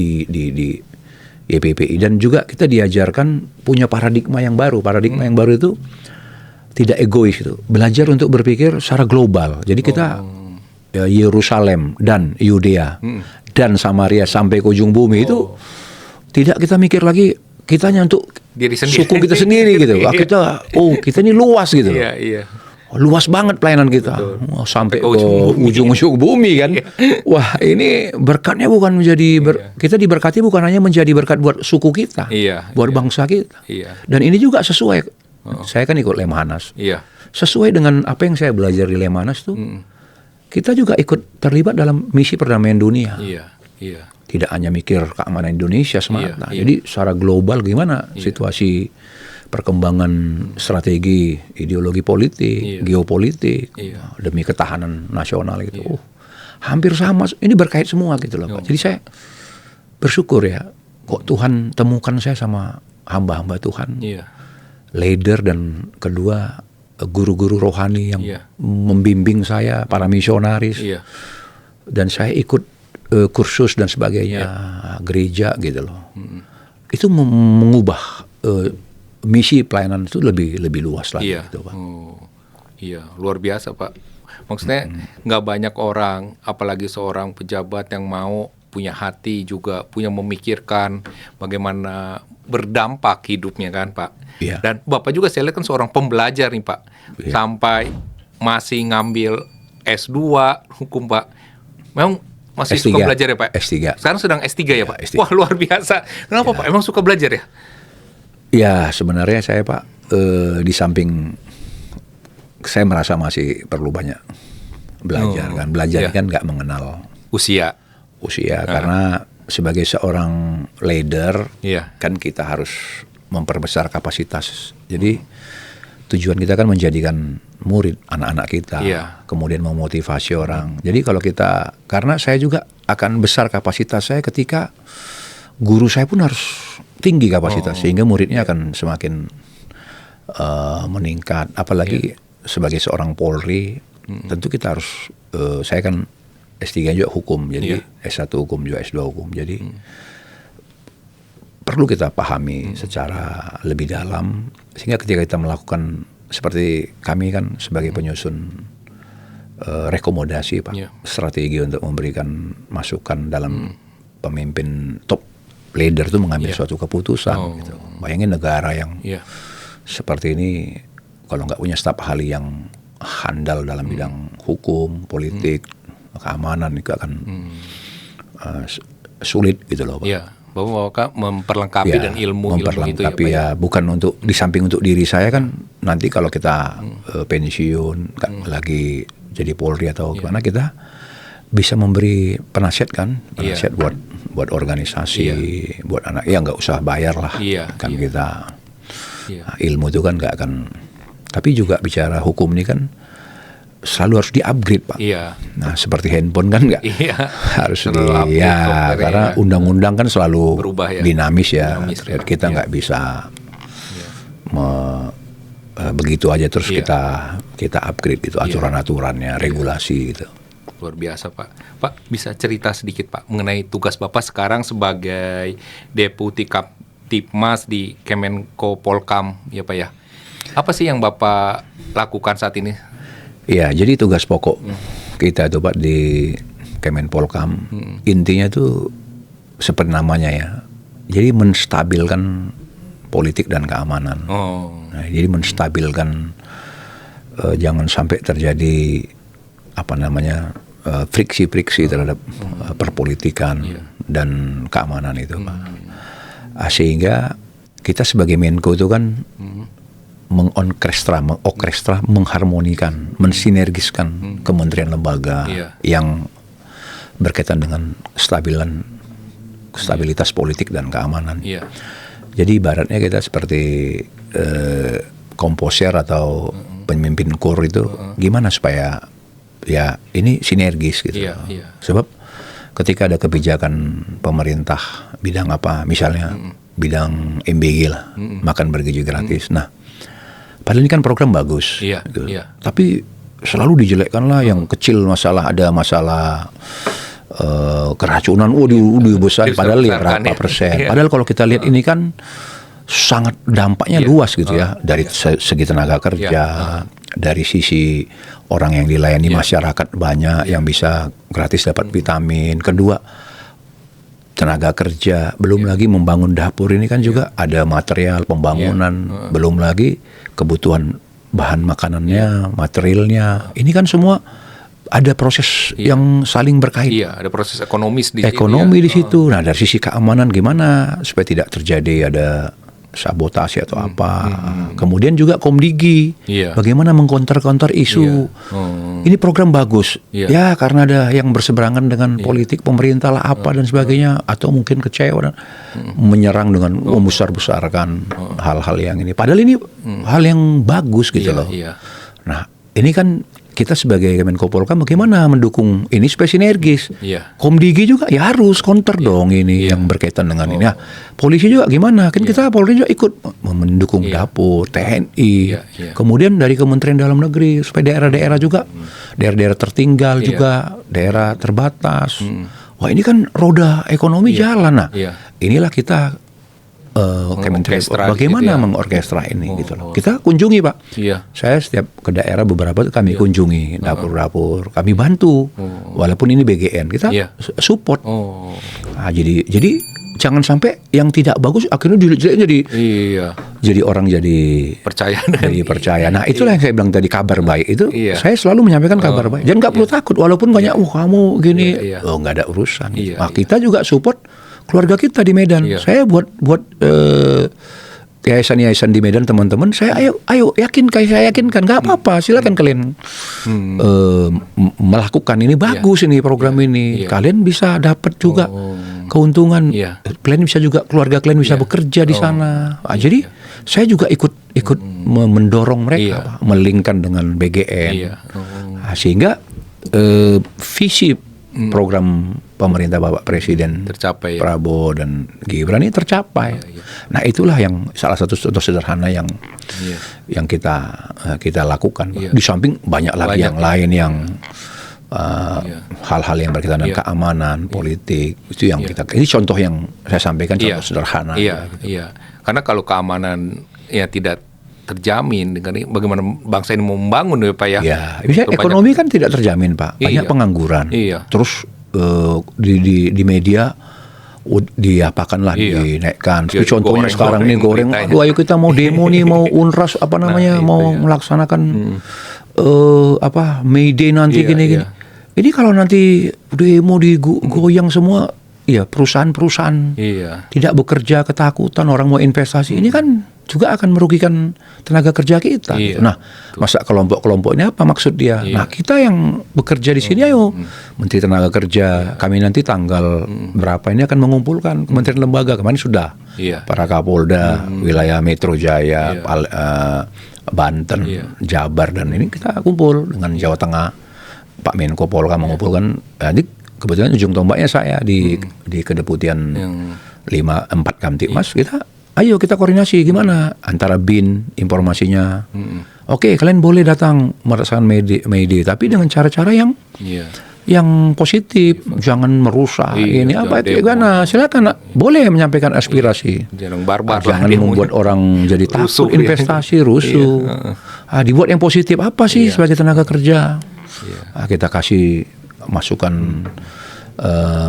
YPPI, dan juga kita diajarkan punya paradigma yang baru. Paradigma yang baru itu tidak egois itu. Belajar untuk berpikir secara global. Jadi kita Yerusalem dan Yudea dan Samaria sampai ke ujung bumi itu tidak kita mikir lagi kitanya untuk diri sendiri, suku kita sendiri gitu. Kita ini luas gitu. Luas banget pelayanan kita. Sampai ke ujung-ujung bumi kan. Wah, ini berkatnya bukan menjadi kita diberkati bukan hanya menjadi berkat buat suku kita, buat bangsa kita. Dan ini juga sesuai. Saya kan ikut Lemhanas. Sesuai dengan apa yang saya belajar di Lemhanas tuh. Kita juga ikut terlibat dalam misi perdamaian dunia. Tidak hanya mikir keamanan Indonesia semata. Jadi secara global gimana situasi perkembangan strategi ideologi politik, geopolitik demi ketahanan nasional gitu. Hampir sama. Ini berkait semua gitu loh, Pak. Jadi saya bersyukur ya, kok Tuhan temukan saya sama hamba-hamba Tuhan, leader, dan kedua guru-guru rohani yang membimbing saya, para misionaris, dan saya ikut kursus dan sebagainya, gereja gitu loh. Itu mengubah misi pelayanan itu lebih luas lagi gitu, Pak. Luar biasa, Pak. Maksudnya nggak banyak orang, apalagi seorang pejabat yang mau punya hati juga, punya memikirkan bagaimana berdampak hidupnya kan, Pak. Dan Bapak juga saya lihat kan seorang pembelajar nih, Pak. Sampai masih ngambil S2 hukum, Pak. Memang masih S3. suka belajar ya, Pak? S3. Sekarang sedang S3 ya, Pak? S3. Wah, luar biasa. Kenapa, Pak? Emang suka belajar ya? Ya, sebenarnya saya, Pak, di samping saya merasa masih perlu banyak belajar kan. Belajar kan nggak mengenal usia karena sebagai seorang leader kan kita harus memperbesar kapasitas. Jadi tujuan kita kan menjadikan murid anak-anak kita, kemudian memotivasi orang. Jadi kalau kita, karena saya juga akan besar kapasitas saya ketika guru saya pun harus tinggi kapasitas, sehingga muridnya akan semakin meningkat. Apalagi sebagai seorang Polri, tentu kita harus, saya kan S3 juga hukum, jadi S1 hukum juga S2 hukum. Jadi perlu kita pahami secara lebih dalam, sehingga ketika kita melakukan seperti kami kan sebagai penyusun rekomendasi, Pak, strategi untuk memberikan masukan dalam pemimpin top leader itu mengambil suatu keputusan. Gitu. Bayangin negara yang seperti ini, kalau nggak punya staf ahli yang handal dalam bidang hukum, politik, keamanan, itu akan sulit gitu loh, Pak. Bapak memperlengkapi dan ilmu itu ya, bukan untuk di samping untuk diri saya kan, nanti kalau kita pensiun lagi jadi Polri atau gimana, kita bisa memberi penasihat kan, penasihat buat organisasi, buat anak, ya nggak usah bayar lah, kan kita ilmu itu kan nggak akan. Tapi juga bicara hukum ini kan selalu harus di-upgrade, Pak. Nah, seperti handphone kan nggak harus karena undang-undang kan selalu berubah, dinamis ya. Kita nggak bisa begitu aja terus kita upgrade itu aturan-aturannya, regulasi gitu. Luar biasa, Pak. Pak, bisa cerita sedikit, Pak, mengenai tugas Bapak sekarang sebagai Deputi Kaptipmas di Kemenko Polkam, ya, Pak ya. Apa sih yang Bapak lakukan saat ini? Ya, jadi tugas pokok kita itu, Pak, di Kemenpolkam, intinya tuh seperti namanya ya. Jadi menstabilkan politik dan keamanan. Nah, jadi menstabilkan jangan sampai terjadi friksi-friksi terhadap perpolitikan dan keamanan itu, Pak. Sehingga kita sebagai Menko itu kan mengorkestra, mengharmonikan, mensinergiskan kementerian lembaga yang berkaitan dengan stabilitas politik dan keamanan. Jadi ibaratnya kita seperti komposer atau pemimpin KUR itu gimana supaya ya ini sinergis gitu. Sebab ketika ada kebijakan pemerintah bidang apa, misalnya bidang MBG lah, makan bergizi gratis. Nah, padahal ini kan program bagus, gitu. Tapi selalu dijelekkan lah yang kecil, ada masalah keracunan, udah besar, padahal ya berapa persen. Padahal kalau kita lihat ini kan sangat dampaknya luas gitu ya, dari segi tenaga kerja, dari sisi orang yang dilayani masyarakat banyak yang bisa gratis dapat vitamin. Kedua, tenaga kerja, belum lagi membangun dapur ini kan juga ada material pembangunan, belum lagi kebutuhan bahan makanannya, materialnya. Ini kan semua ada proses yang saling berkait. Ada proses ekonomis di situ. Nah, dari sisi keamanan gimana supaya tidak terjadi ada sabotase atau apa. Kemudian juga Komdigi, bagaimana mengkonter-konter isu. Ini program bagus. Ya, karena ada yang berseberangan dengan politik pemerintah lah apa dan sebagainya, atau mungkin kecewa dan menyerang dengan membesar-besarkan hal-hal yang ini. Padahal ini hal yang bagus gitu loh. Nah, ini kan kita sebagai Menko Polhukam bagaimana mendukung ini supaya sinergis. Komdigi juga ya harus counter dong ini yang berkaitan dengan ini. Nah, polisi juga gimana? Kan kita Polri juga ikut mendukung dapur, TNI. Kemudian dari Kementerian Dalam Negeri supaya daerah-daerah juga, daerah-daerah tertinggal juga, daerah terbatas. Wah, ini kan roda ekonomi jalan. Nah, inilah kita Kementerian bagaimana mengorkestra ini gitu loh. Kita kunjungi, Pak. Saya setiap ke daerah beberapa kami kunjungi dapur-dapur, kami bantu. Walaupun ini BGN, kita support. Nah, jadi jangan sampai yang tidak bagus akhirnya jadi orang jadi percaya. Nah, itulah yang saya bilang tadi, kabar baik itu saya selalu menyampaikan kabar baik. Dan nggak perlu takut walaupun banyak kamu gini, nggak ada urusan. Nah, kita juga support keluarga kita di Medan. Saya buat yayasan-yayasan di Medan, teman-teman, saya ayo yakinkan, nggak apa-apa, silakan kalian melakukan ini, bagus ini program ini, kalian bisa dapat juga keuntungan, kalian bisa juga, keluarga kalian bisa bekerja di sana. Nah, jadi saya juga ikut mendorong mereka, melingkan dengan BGN, nah, sehingga visi program pemerintah Bapak Presiden tercapai, Prabowo dan Gibran ini tercapai. Nah, itulah yang salah satu contoh sederhana yang kita lakukan. Di samping banyak lagi yang lain yang hal-hal yang berkaitan dengan keamanan, politik, itu yang ini contoh yang saya sampaikan, contoh sederhana. Karena kalau keamanan tidak terjamin, dengan bagaimana bangsa ini mau membangun ya, Pak ya. Misalnya ekonomi kan tidak terjamin, Pak. Banyak pengangguran. Terus di media diapakanlah, dinaikkan. Contohnya sekarang nih goreng. Ayo kita mau demo nih, mau UNRAS mau melaksanakan May Day nanti gini. Ini kalau nanti demo digoyang semua, perusahaan-perusahaan tidak bekerja, ketakutan, orang mau investasi, ini kan juga akan merugikan tenaga kerja kita. Nah, masa kelompok-kelompok ini apa maksud dia? Nah, kita yang bekerja di sini, ayo Menteri Tenaga Kerja, kami nanti tanggal berapa ini akan mengumpulkan kementerian lembaga. Kemarin sudah para Kapolda wilayah Metro Jaya, Banten, Jabar, dan ini kita kumpul dengan Jawa Tengah. Pak Menko Polhukam mengumpulkan. Jadi kebetulan ujung tombaknya saya di kedeputian 4 Kamtibmas. Ayo kita koordinasi gimana antara BIN informasinya. Oke, kalian boleh datang merasakan May Day, tapi dengan cara-cara yang positif, jangan merusak ini apa itu gimana. Silakan, boleh menyampaikan aspirasi. Jangan membuat orang jadi takut investasi, rusuh. Dibuat yang positif apa sih sebagai tenaga kerja. Kita kasih masukan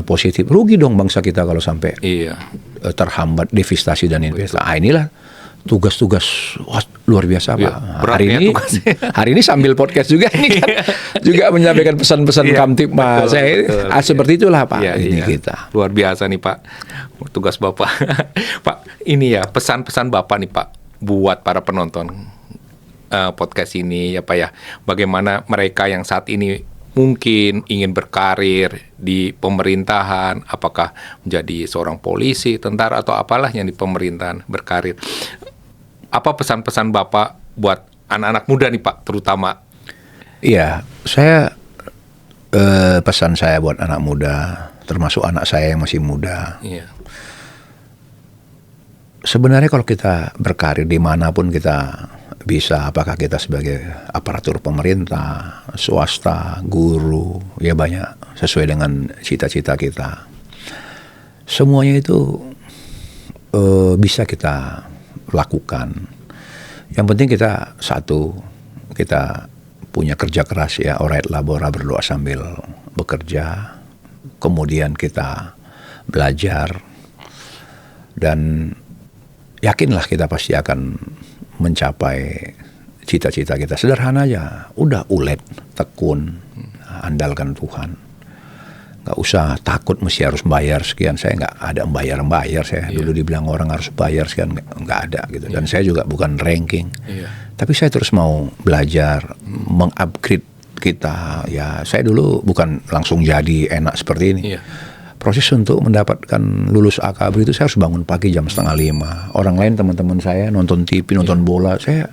positif. Rugi dong bangsa kita kalau sampai Iya. terhambat devastasi dan investasi. Inilah tugas-tugas luar biasa Pak. Iya, berat Hari ya ini tugasnya. hari ini sambil podcast juga ini kan juga menyampaikan pesan-pesan Iya, Kamtipmas. betul, betul. Seperti itulah Pak Iya, ini iya. kita. Luar biasa nih Pak, tugas Bapak. Pak, ini ya pesan-pesan Bapak nih Pak buat para penonton podcast ini ya Pak ya. Bagaimana mereka yang saat ini mungkin ingin berkarir di pemerintahan, apakah menjadi seorang polisi, tentara atau apalah yang di pemerintahan berkarir. Apa pesan-pesan Bapak buat anak-anak muda nih Pak, terutama? Iya, saya pesan saya buat anak muda, termasuk anak saya yang masih muda. Iya. Sebenarnya kalau kita berkarir dimanapun kita bisa, apakah kita sebagai aparatur pemerintah, swasta, guru, ya banyak sesuai dengan cita-cita kita. Semuanya itu bisa kita lakukan. Yang penting kita kita punya kerja keras ya, orat labora, berdoa sambil bekerja. Kemudian kita belajar dan yakinlah kita pasti akan mencapai cita-cita kita. Sederhana aja, udah ulet, tekun, andalkan Tuhan. Nggak usah takut mesti harus bayar sekian. Saya nggak ada bayar saya. Dulu dibilang orang harus bayar sekian, nggak ada gitu. Dan saya juga bukan ranking. Tapi saya terus mau belajar, mengupgrade kita. Ya saya dulu bukan langsung jadi enak seperti ini. Proses untuk mendapatkan lulus AKABRI itu saya harus bangun pagi jam 4:30. Orang lain teman-teman saya nonton TV, nonton bola, saya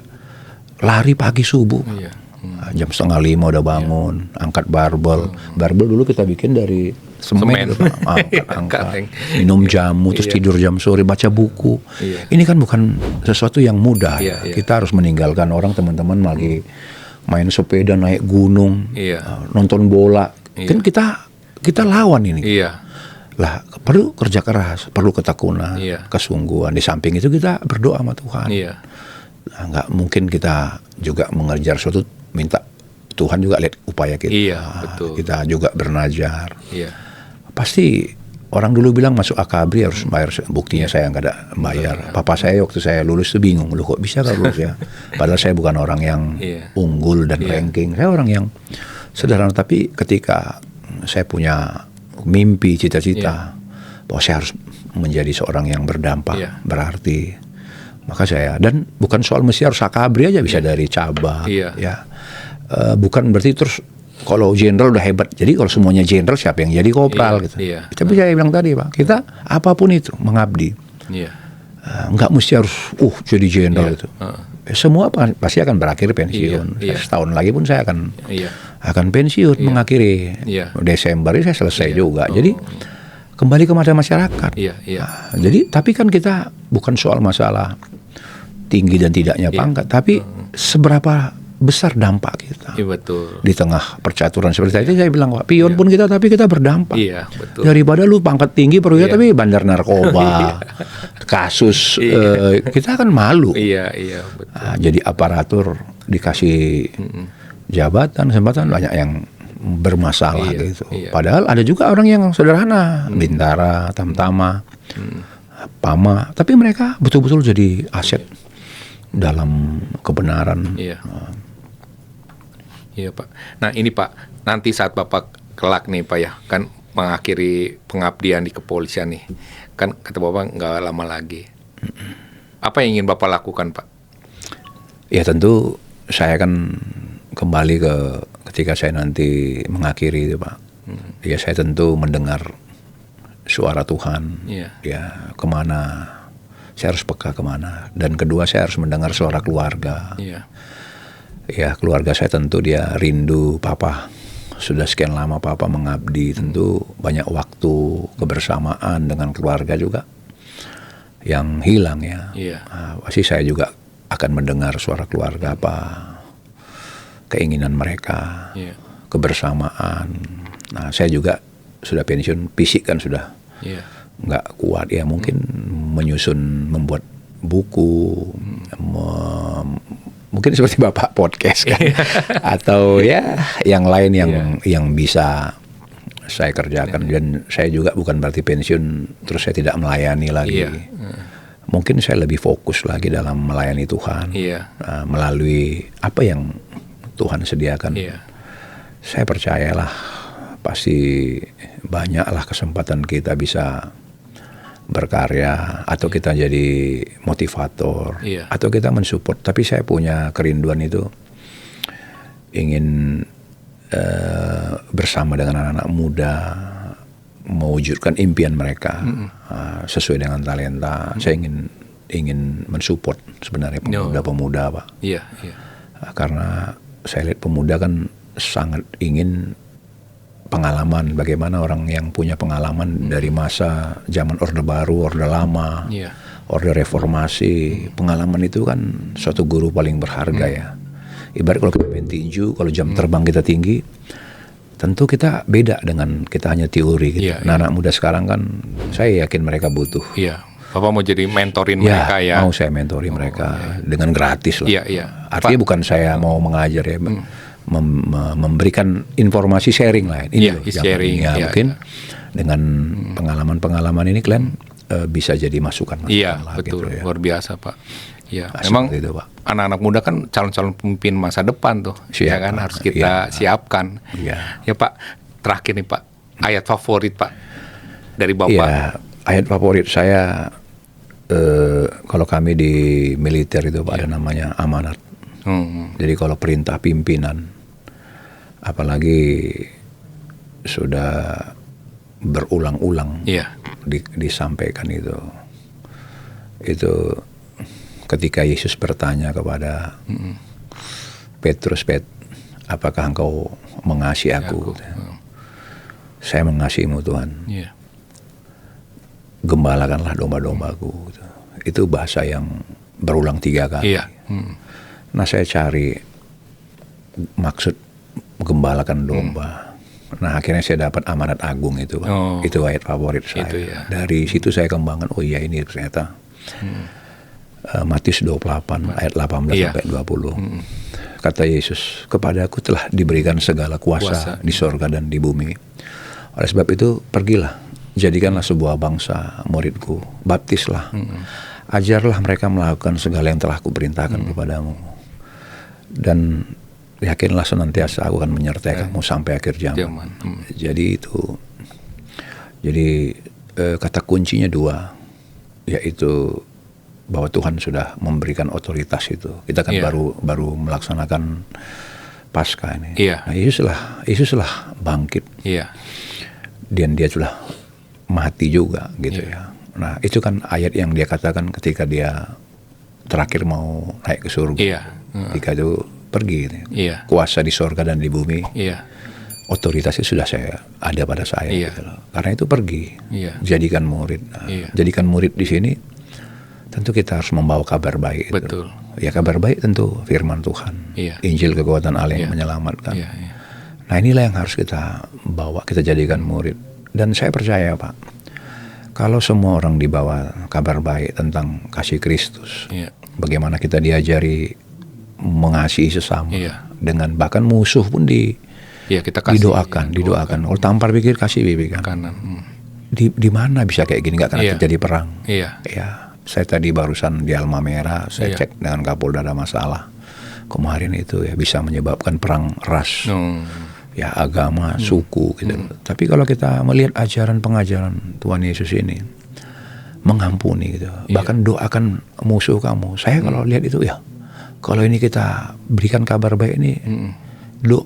lari pagi subuh. Jam 4:30 udah bangun, angkat barbel. Barbel dulu kita bikin dari semen. Gitu, angkat, minum jamu, terus tidur jam sore, baca buku. Ini kan bukan sesuatu yang mudah. Kita harus meninggalkan orang, teman-teman lagi main sepeda, naik gunung, nonton bola. Kan kita lawan ini. Lah perlu kerja keras, perlu ketekunan, kesungguhan. Di samping itu kita berdoa sama Tuhan. Nah, nggak mungkin kita juga mengejar sesuatu, minta Tuhan juga lihat upaya kita. Betul. Kita juga bernajar. Pasti orang dulu bilang masuk AKABRI harus bayar. Buktinya saya nggak ada bayar. Papa saya waktu saya lulus tuh bingung, loh kok bisa kalau lulus ya? Padahal saya bukan orang yang unggul dan ranking. Saya orang yang sederhana. Tapi ketika saya punya mimpi, cita-cita, bahwa saya harus menjadi seorang yang berdampak, berarti, maka saya, dan bukan soal mesti harus AKABRI aja, bisa dari cabang, ya, bukan berarti terus kalau jenderal udah hebat, jadi kalau semuanya jenderal siapa yang jadi kopral gitu. Tapi saya bilang tadi Pak, kita apapun itu mengabdi, nggak mesti harus jadi jenderal itu. Semua pasti akan berakhir pensiun. Setahun lagi pun saya akan pensiun, mengakhiri Desember ini saya selesai juga. Jadi kembali kepada masyarakat. Jadi tapi kan kita bukan soal masalah tinggi dan tidaknya pangkat, tapi seberapa besar dampak kita. Di tengah percaturan seperti itu saya bilang, Pak, pion pun kita, tapi kita berdampak. Daripada lu pangkat tinggi perwira tapi bandar narkoba, kasus, kita akan malu. Nah, jadi aparatur dikasih jabatan, kesempatan, banyak yang bermasalah gitu. Padahal ada juga orang yang sederhana, bintara, tamtama, pama, tapi mereka betul-betul jadi aset dalam kebenaran. Iya Pak. Nah ini Pak, nanti saat Bapak kelak nih Pak ya, kan mengakhiri pengabdian di kepolisian nih, kan kata Bapak nggak lama lagi. Apa yang ingin Bapak lakukan Pak? Ya tentu saya kan kembali ketika saya nanti mengakhiri itu Pak. Ya saya tentu mendengar suara Tuhan. Ya kemana saya harus peka kemana. Dan kedua saya harus mendengar suara keluarga. Ya keluarga saya tentu dia rindu Papa. Sudah sekian lama Papa mengabdi, tentu banyak waktu kebersamaan dengan keluarga juga yang hilang ya. Pasti saya juga akan mendengar suara keluarga, apa keinginan mereka, kebersamaan. Nah saya juga sudah pensiun, fisik kan sudah nggak kuat ya, mungkin menyusun, membuat buku, mungkin seperti Bapak podcast kan, atau ya yang lain yang bisa saya kerjakan. Dan saya juga bukan berarti pensiun terus saya tidak melayani lagi. Iya. Mungkin saya lebih fokus lagi dalam melayani Tuhan. Iya. Melalui apa yang Tuhan sediakan. Iya. Saya percayalah pasti banyaklah kesempatan kita bisa berkarya atau kita jadi motivator atau kita mensupport. Tapi saya punya kerinduan itu ingin bersama dengan anak-anak muda mewujudkan impian mereka sesuai dengan talenta. Saya ingin mensupport sebenarnya pemuda-pemuda, Pak. Iya. Karena saya lihat pemuda kan sangat ingin pengalaman, bagaimana orang yang punya pengalaman dari masa zaman Orde Baru, Orde Lama, Orde Reformasi. Pengalaman itu kan suatu guru paling berharga ya. Ibarat kalau kita main tinju, kalau jam terbang kita tinggi, tentu kita beda dengan kita hanya teori gitu. Nah, anak muda sekarang kan saya yakin mereka butuh. Iya. Bapak mau jadi mentorin mereka ya? Mau saya mentori mereka dengan gratis lah. Iya. Artinya bukan saya mau mengajar ya. Memberikan informasi sharing lah. Ini sharing. Mungkin dengan pengalaman-pengalaman ini kalian bisa jadi masukan. Iya, lah, betul. Gitu, ya. Luar biasa, Pak. Ya, Nah, memang itu, Pak. anak-anak muda kan calon-calon pemimpin masa depan tuh. Ya kan harus kita siapkan. Iya. Ya, Pak. Terakhir nih, Pak. Ayat favorit, Pak, dari Bapak. Iya, ayat favorit saya kalau kami di militer itu Pak ada namanya amanat. Jadi kalau perintah pimpinan, apalagi sudah berulang-ulang disampaikan itu ketika Yesus bertanya kepada Petrus, apakah engkau mengasihi aku? Saya mengasihimu Tuhan. Gembalakanlah domba-dombaku. Itu bahasa yang berulang 3 kali. Nah, saya cari maksud gembalakan domba. Nah, akhirnya saya dapat amanat agung itu, Pak. Itu ayat favorit saya. Dari situ saya kembangkan, ini ternyata Matius 28 ayat 18 sampai 20. Kata Yesus, kepadaku telah diberikan segala kuasa di sorga dan di bumi. Oleh sebab itu, pergilah, jadikanlah sebuah bangsa muridku, baptislah, ajarlah mereka melakukan segala yang telah kuperintahkan kepadamu. Dan yakinlah senantiasa aku akan menyertai kamu sampai akhir zaman. Jadi kata kuncinya 2, yaitu bahwa Tuhan sudah memberikan otoritas itu. Kita kan baru melaksanakan Paskah ini. Nah, Yesuslah bangkit. Dan dia sudah mati juga gitu ya. Nah, itu kan ayat yang dia katakan ketika dia terakhir mau naik ke surga. Ketika itu pergi gitu. Kuasa di surga dan di bumi. Otoritasnya sudah ada pada saya gitu loh. Karena itu pergi. Jadikan murid. Nah, jadikan murid di sini tentu kita harus membawa kabar baik. Betul. Ya, kabar baik tentu firman Tuhan. Injil kekuatan Allah yang menyelamatkan. Nah, inilah yang harus kita bawa, kita jadikan murid. Dan saya percaya, Pak, kalau semua orang dibawa kabar baik tentang kasih Kristus, bagaimana kita diajari mengasihi sesama, dengan bahkan musuh pun kita kasih, didoakan. Kalau tampar pikir kasih bibir kanan. Di mana bisa kayak gini? Nggak akan terjadi perang. Saya tadi barusan di Alma Merah, saya cek dengan Kapolda ada masalah. Kemarin itu bisa menyebabkan perang ras. Agama, suku gitu. Tapi kalau kita melihat ajaran pengajaran Tuhan Yesus ini mengampuni gitu. Bahkan doakan musuh kamu. Saya kalau lihat itu kalau ini kita berikan kabar baik ini,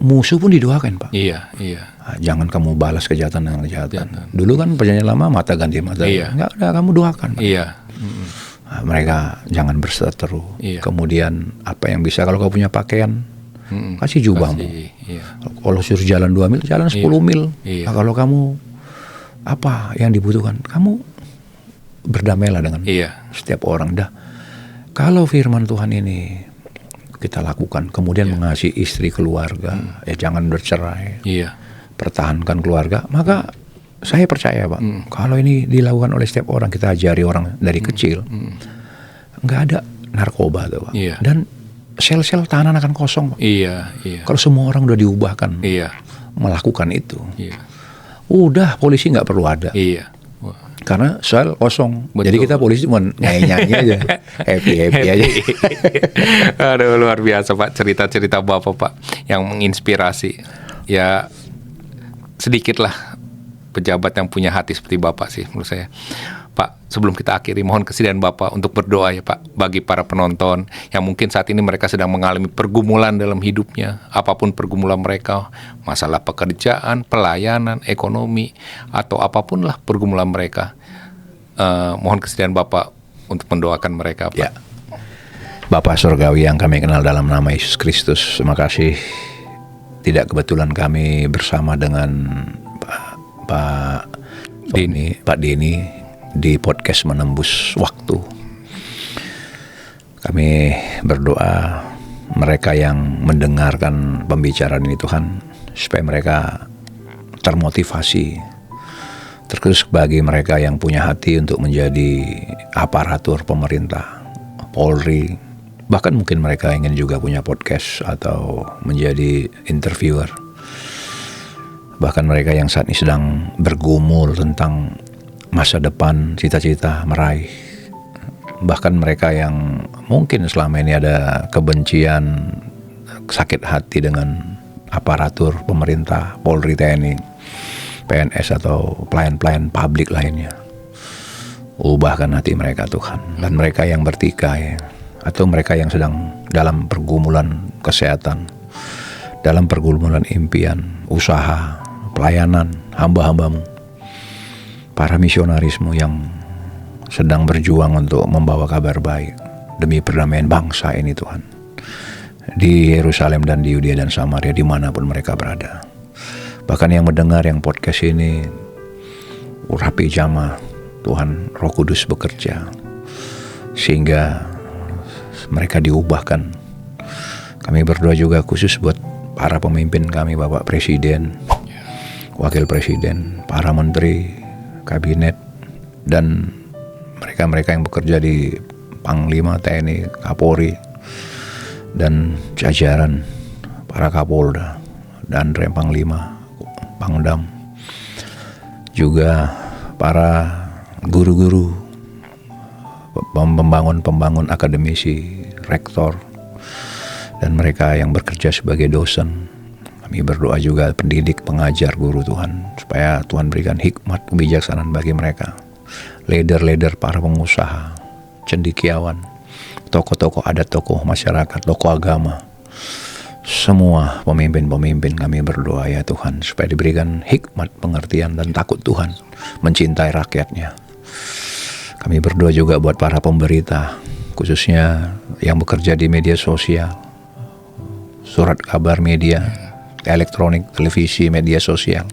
musuh pun didoakan, Pak. Nah, jangan kamu balas kejahatan dengan kejahatan. Dulu kan perjanjian lama mata ganti mata. Enggak ada, kamu doakan, Pak. Nah, mereka jangan berseteru. Kemudian apa yang bisa, kalau kau punya pakaian, kasih jubahmu. Kalau suruh jalan 2 mil, jalan 10 mil. Nah, kalau kamu apa yang dibutuhkan, kamu berdamailah dengan setiap orang. Kalau firman Tuhan ini kita lakukan, kemudian mengasihi istri, keluarga, jangan bercerai, pertahankan keluarga, maka saya percaya, Pak, kalau ini dilakukan oleh setiap orang, kita ajari orang dari kecil, nggak ada narkoba tuh, Pak. Dan sel-sel tahanan akan kosong, Pak. Kalau semua orang udah diubahkan melakukan itu, udah polisi nggak perlu ada. Iya. Wah. Karena sel kosong. Betul. Jadi kita polisi cuma nyanyi-nyanyi aja. Happy aja. Aduh, luar biasa Pak, cerita-cerita Bapak Pak yang menginspirasi. Ya sedikitlah pejabat yang punya hati seperti Bapak sih menurut saya. Pak, sebelum kita akhiri, mohon kesediaan Bapak untuk berdoa ya Pak, bagi para penonton yang mungkin saat ini mereka sedang mengalami pergumulan dalam hidupnya, apapun pergumulan mereka, masalah pekerjaan, pelayanan, ekonomi, atau apapun lah pergumulan mereka. Mohon kesediaan Bapak untuk mendoakan mereka Pak. Ya. Bapa Surgawi yang kami kenal dalam nama Yesus Kristus, terima kasih. Tidak kebetulan kami bersama dengan Pak Denny di podcast Menembus Waktu. Kami berdoa mereka yang mendengarkan pembicaraan ini Tuhan, supaya mereka termotivasi, terkhusus bagi mereka yang punya hati untuk menjadi aparatur pemerintah, Polri, bahkan mungkin mereka ingin juga punya podcast atau menjadi interviewer. Bahkan mereka yang saat ini sedang bergumul tentang masa depan, cita-cita, meraih. Bahkan mereka yang mungkin selama ini ada kebencian, sakit hati dengan aparatur pemerintah, Polri, TNI, PNS atau pelayan-pelayan publik lainnya. Ubahkan hati mereka Tuhan. Dan mereka yang bertikai atau mereka yang sedang dalam pergumulan kesehatan, dalam pergumulan impian, usaha, pelayanan, hamba-hambamu, para misionarismu yang sedang berjuang untuk membawa kabar baik demi perdamaian bangsa ini Tuhan, di Yerusalem dan di Yudea dan Samaria, dimanapun mereka berada. Bahkan yang mendengar yang podcast ini, urapi jamaah Tuhan, Roh Kudus bekerja sehingga mereka diubahkan. Kami berdoa juga khusus buat para pemimpin kami, Bapak Presiden, Wakil Presiden, para menteri, kabinet, dan mereka-mereka yang bekerja di Panglima TNI, Kapolri, dan jajaran para Kapolda dan Rem Panglima, Pangdam, juga para guru-guru, pembangun akademisi, rektor, dan mereka yang bekerja sebagai dosen. Kami berdoa juga pendidik, pengajar, guru Tuhan, supaya Tuhan berikan hikmat, kebijaksanaan bagi mereka. Leader-leader, para pengusaha, cendekiawan, tokoh-tokoh adat, tokoh masyarakat, tokoh agama, semua pemimpin-pemimpin kami berdoa ya Tuhan, supaya diberikan hikmat, pengertian, dan takut Tuhan, mencintai rakyatnya. Kami berdoa juga buat para pemberita, khususnya yang bekerja di media sosial, surat kabar media, elektronik, televisi, media sosial,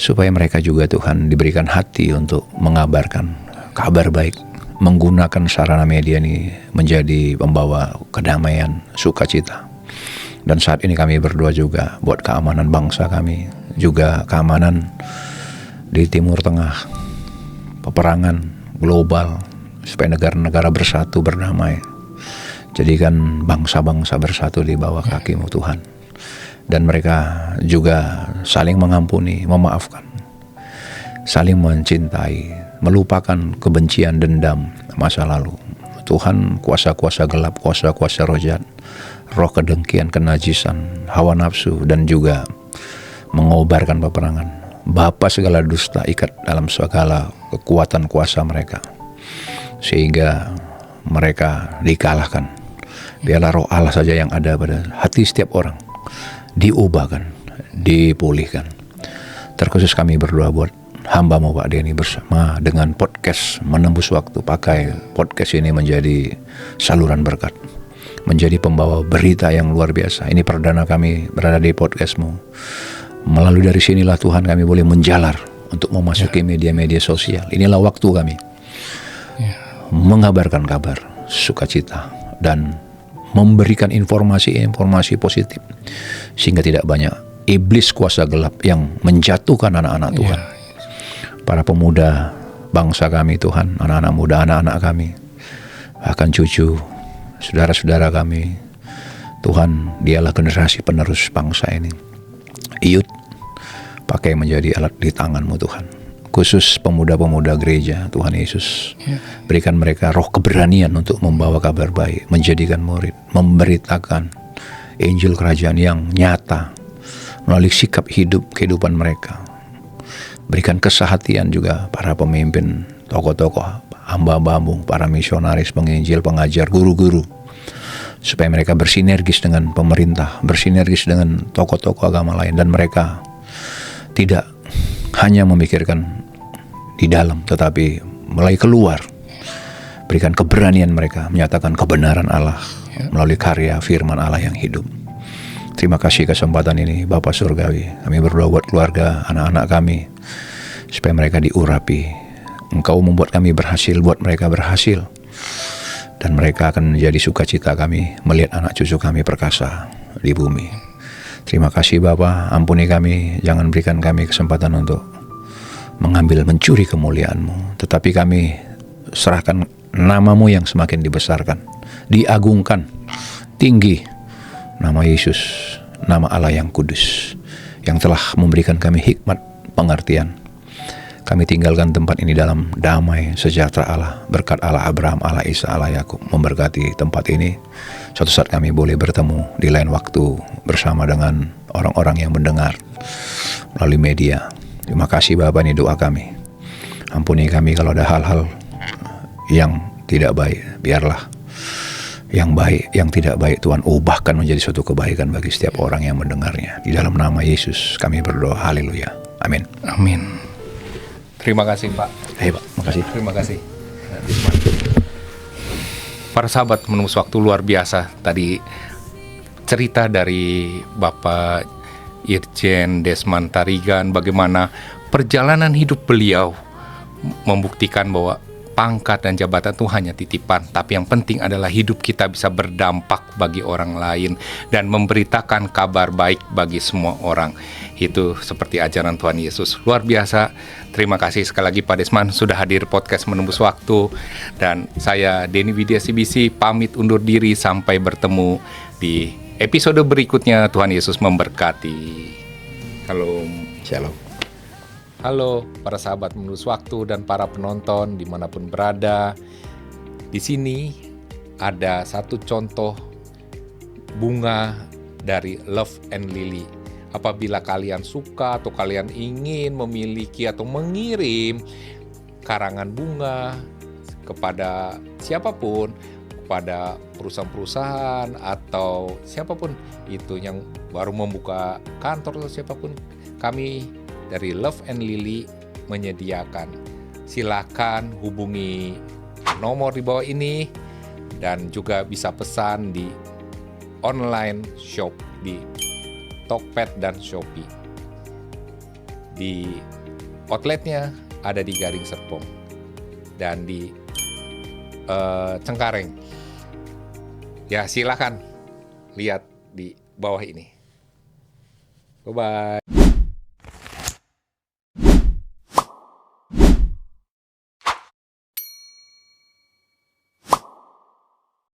supaya mereka juga Tuhan diberikan hati untuk mengabarkan kabar baik, menggunakan sarana media ini menjadi pembawa kedamaian, sukacita. Dan saat ini kami berdoa juga buat keamanan bangsa kami, juga keamanan di Timur Tengah, peperangan global, supaya negara-negara bersatu, berdamai. Jadikan bangsa-bangsa bersatu di bawah kaki-Mu Tuhan. Dan mereka juga saling mengampuni, memaafkan, saling mencintai, melupakan kebencian, dendam masa lalu. Tuhan, kuasa-kuasa gelap, kuasa-kuasa roh jahat, roh kedengkian, kenajisan, hawa nafsu, dan juga mengobarkan peperangan. Bapa segala dusta, ikat dalam segala kekuatan kuasa mereka, sehingga mereka dikalahkan. Biarlah roh Allah saja yang ada pada hati setiap orang, diubahkan, dipulihkan. Terkhusus kami berdoa buat hamba-Mu Pak Denny bersama dengan podcast Menembus Waktu. Pakai podcast ini menjadi saluran berkat, menjadi pembawa berita yang luar biasa. Ini perdana kami berada di podcast-Mu. Melalui dari sinilah Tuhan kami boleh menjalar untuk memasuki media-media sosial. Inilah waktu kami mengabarkan kabar sukacita dan memberikan informasi-informasi positif, sehingga tidak banyak iblis kuasa gelap yang menjatuhkan anak-anak Tuhan. Para pemuda bangsa kami Tuhan, anak-anak muda, anak-anak kami, bahkan cucu, saudara-saudara kami, Tuhan, dialah generasi penerus bangsa ini. Youth, pakai menjadi alat di tangan-Mu Tuhan. Khusus pemuda-pemuda gereja, Tuhan Yesus, berikan mereka roh keberanian untuk membawa kabar baik, menjadikan murid, memberitakan Injil kerajaan yang nyata melalui sikap hidup kehidupan mereka. Berikan kesehatian juga para pemimpin, tokoh-tokoh, hamba-hamba, para misionaris, penginjil, pengajar, guru-guru, supaya mereka bersinergis dengan pemerintah, bersinergis dengan tokoh-tokoh agama lain, dan mereka tidak hanya memikirkan di dalam, tetapi mulai keluar. Berikan keberanian mereka menyatakan kebenaran Allah melalui karya firman Allah yang hidup. Terima kasih kesempatan ini Bapa Surgawi. Kami berdoa buat keluarga, anak-anak kami, supaya mereka diurapi. Engkau membuat kami berhasil, buat mereka berhasil. Dan mereka akan menjadi sukacita kami melihat anak cucu kami perkasa di bumi. Terima kasih Bapa, ampuni kami, jangan berikan kami kesempatan untuk mengambil, mencuri kemuliaan-Mu. Tetapi kami serahkan nama-Mu yang semakin dibesarkan, diagungkan, tinggi, nama Yesus, nama Allah yang kudus, yang telah memberikan kami hikmat pengertian. Kami tinggalkan tempat ini dalam damai sejahtera Allah, berkat Allah Abraham, Allah Isa, Allah Yakub memberkati tempat ini. Suatu saat kami boleh bertemu di lain waktu bersama dengan orang-orang yang mendengar melalui media. Terima kasih Bapa, ini doa kami. Ampuni kami kalau ada hal-hal yang tidak baik. Biarlah yang baik, yang tidak baik Tuhan ubahkan menjadi suatu kebaikan bagi setiap orang yang mendengarnya. Di dalam nama Yesus kami berdoa. Haleluya. Amin. Amin. Terima kasih Pak. Pak, makasih. Terima kasih. Para sahabat menembus waktu, luar biasa tadi cerita dari Bapak Irjen Desmond Tarigan, bagaimana perjalanan hidup beliau membuktikan bahwa pangkat dan jabatan itu hanya titipan, tapi yang penting adalah hidup kita bisa berdampak bagi orang lain dan memberitakan kabar baik bagi semua orang. Itu seperti ajaran Tuhan Yesus. Luar biasa. Terima kasih sekali lagi Pak Desmond sudah hadir podcast Menembus Waktu. Dan saya Denny Widya CBC pamit undur diri, sampai bertemu di episode berikutnya. Tuhan Yesus memberkati. Shalom. Halo para sahabat Menembus Waktu dan para penonton dimanapun berada. Di sini ada satu contoh bunga dari Love and Lily. Apabila kalian suka atau kalian ingin memiliki atau mengirim karangan bunga kepada siapapun, kepada perusahaan-perusahaan atau siapapun itu yang baru membuka kantor atau siapapun, kami dari Love and Lily menyediakan. Silakan hubungi nomor di bawah ini dan juga bisa pesan di online shop di Tokped dan Shopee. Di outletnya ada di Garing Serpong dan di Cengkareng. Ya silakan lihat di bawah ini. Bye-bye.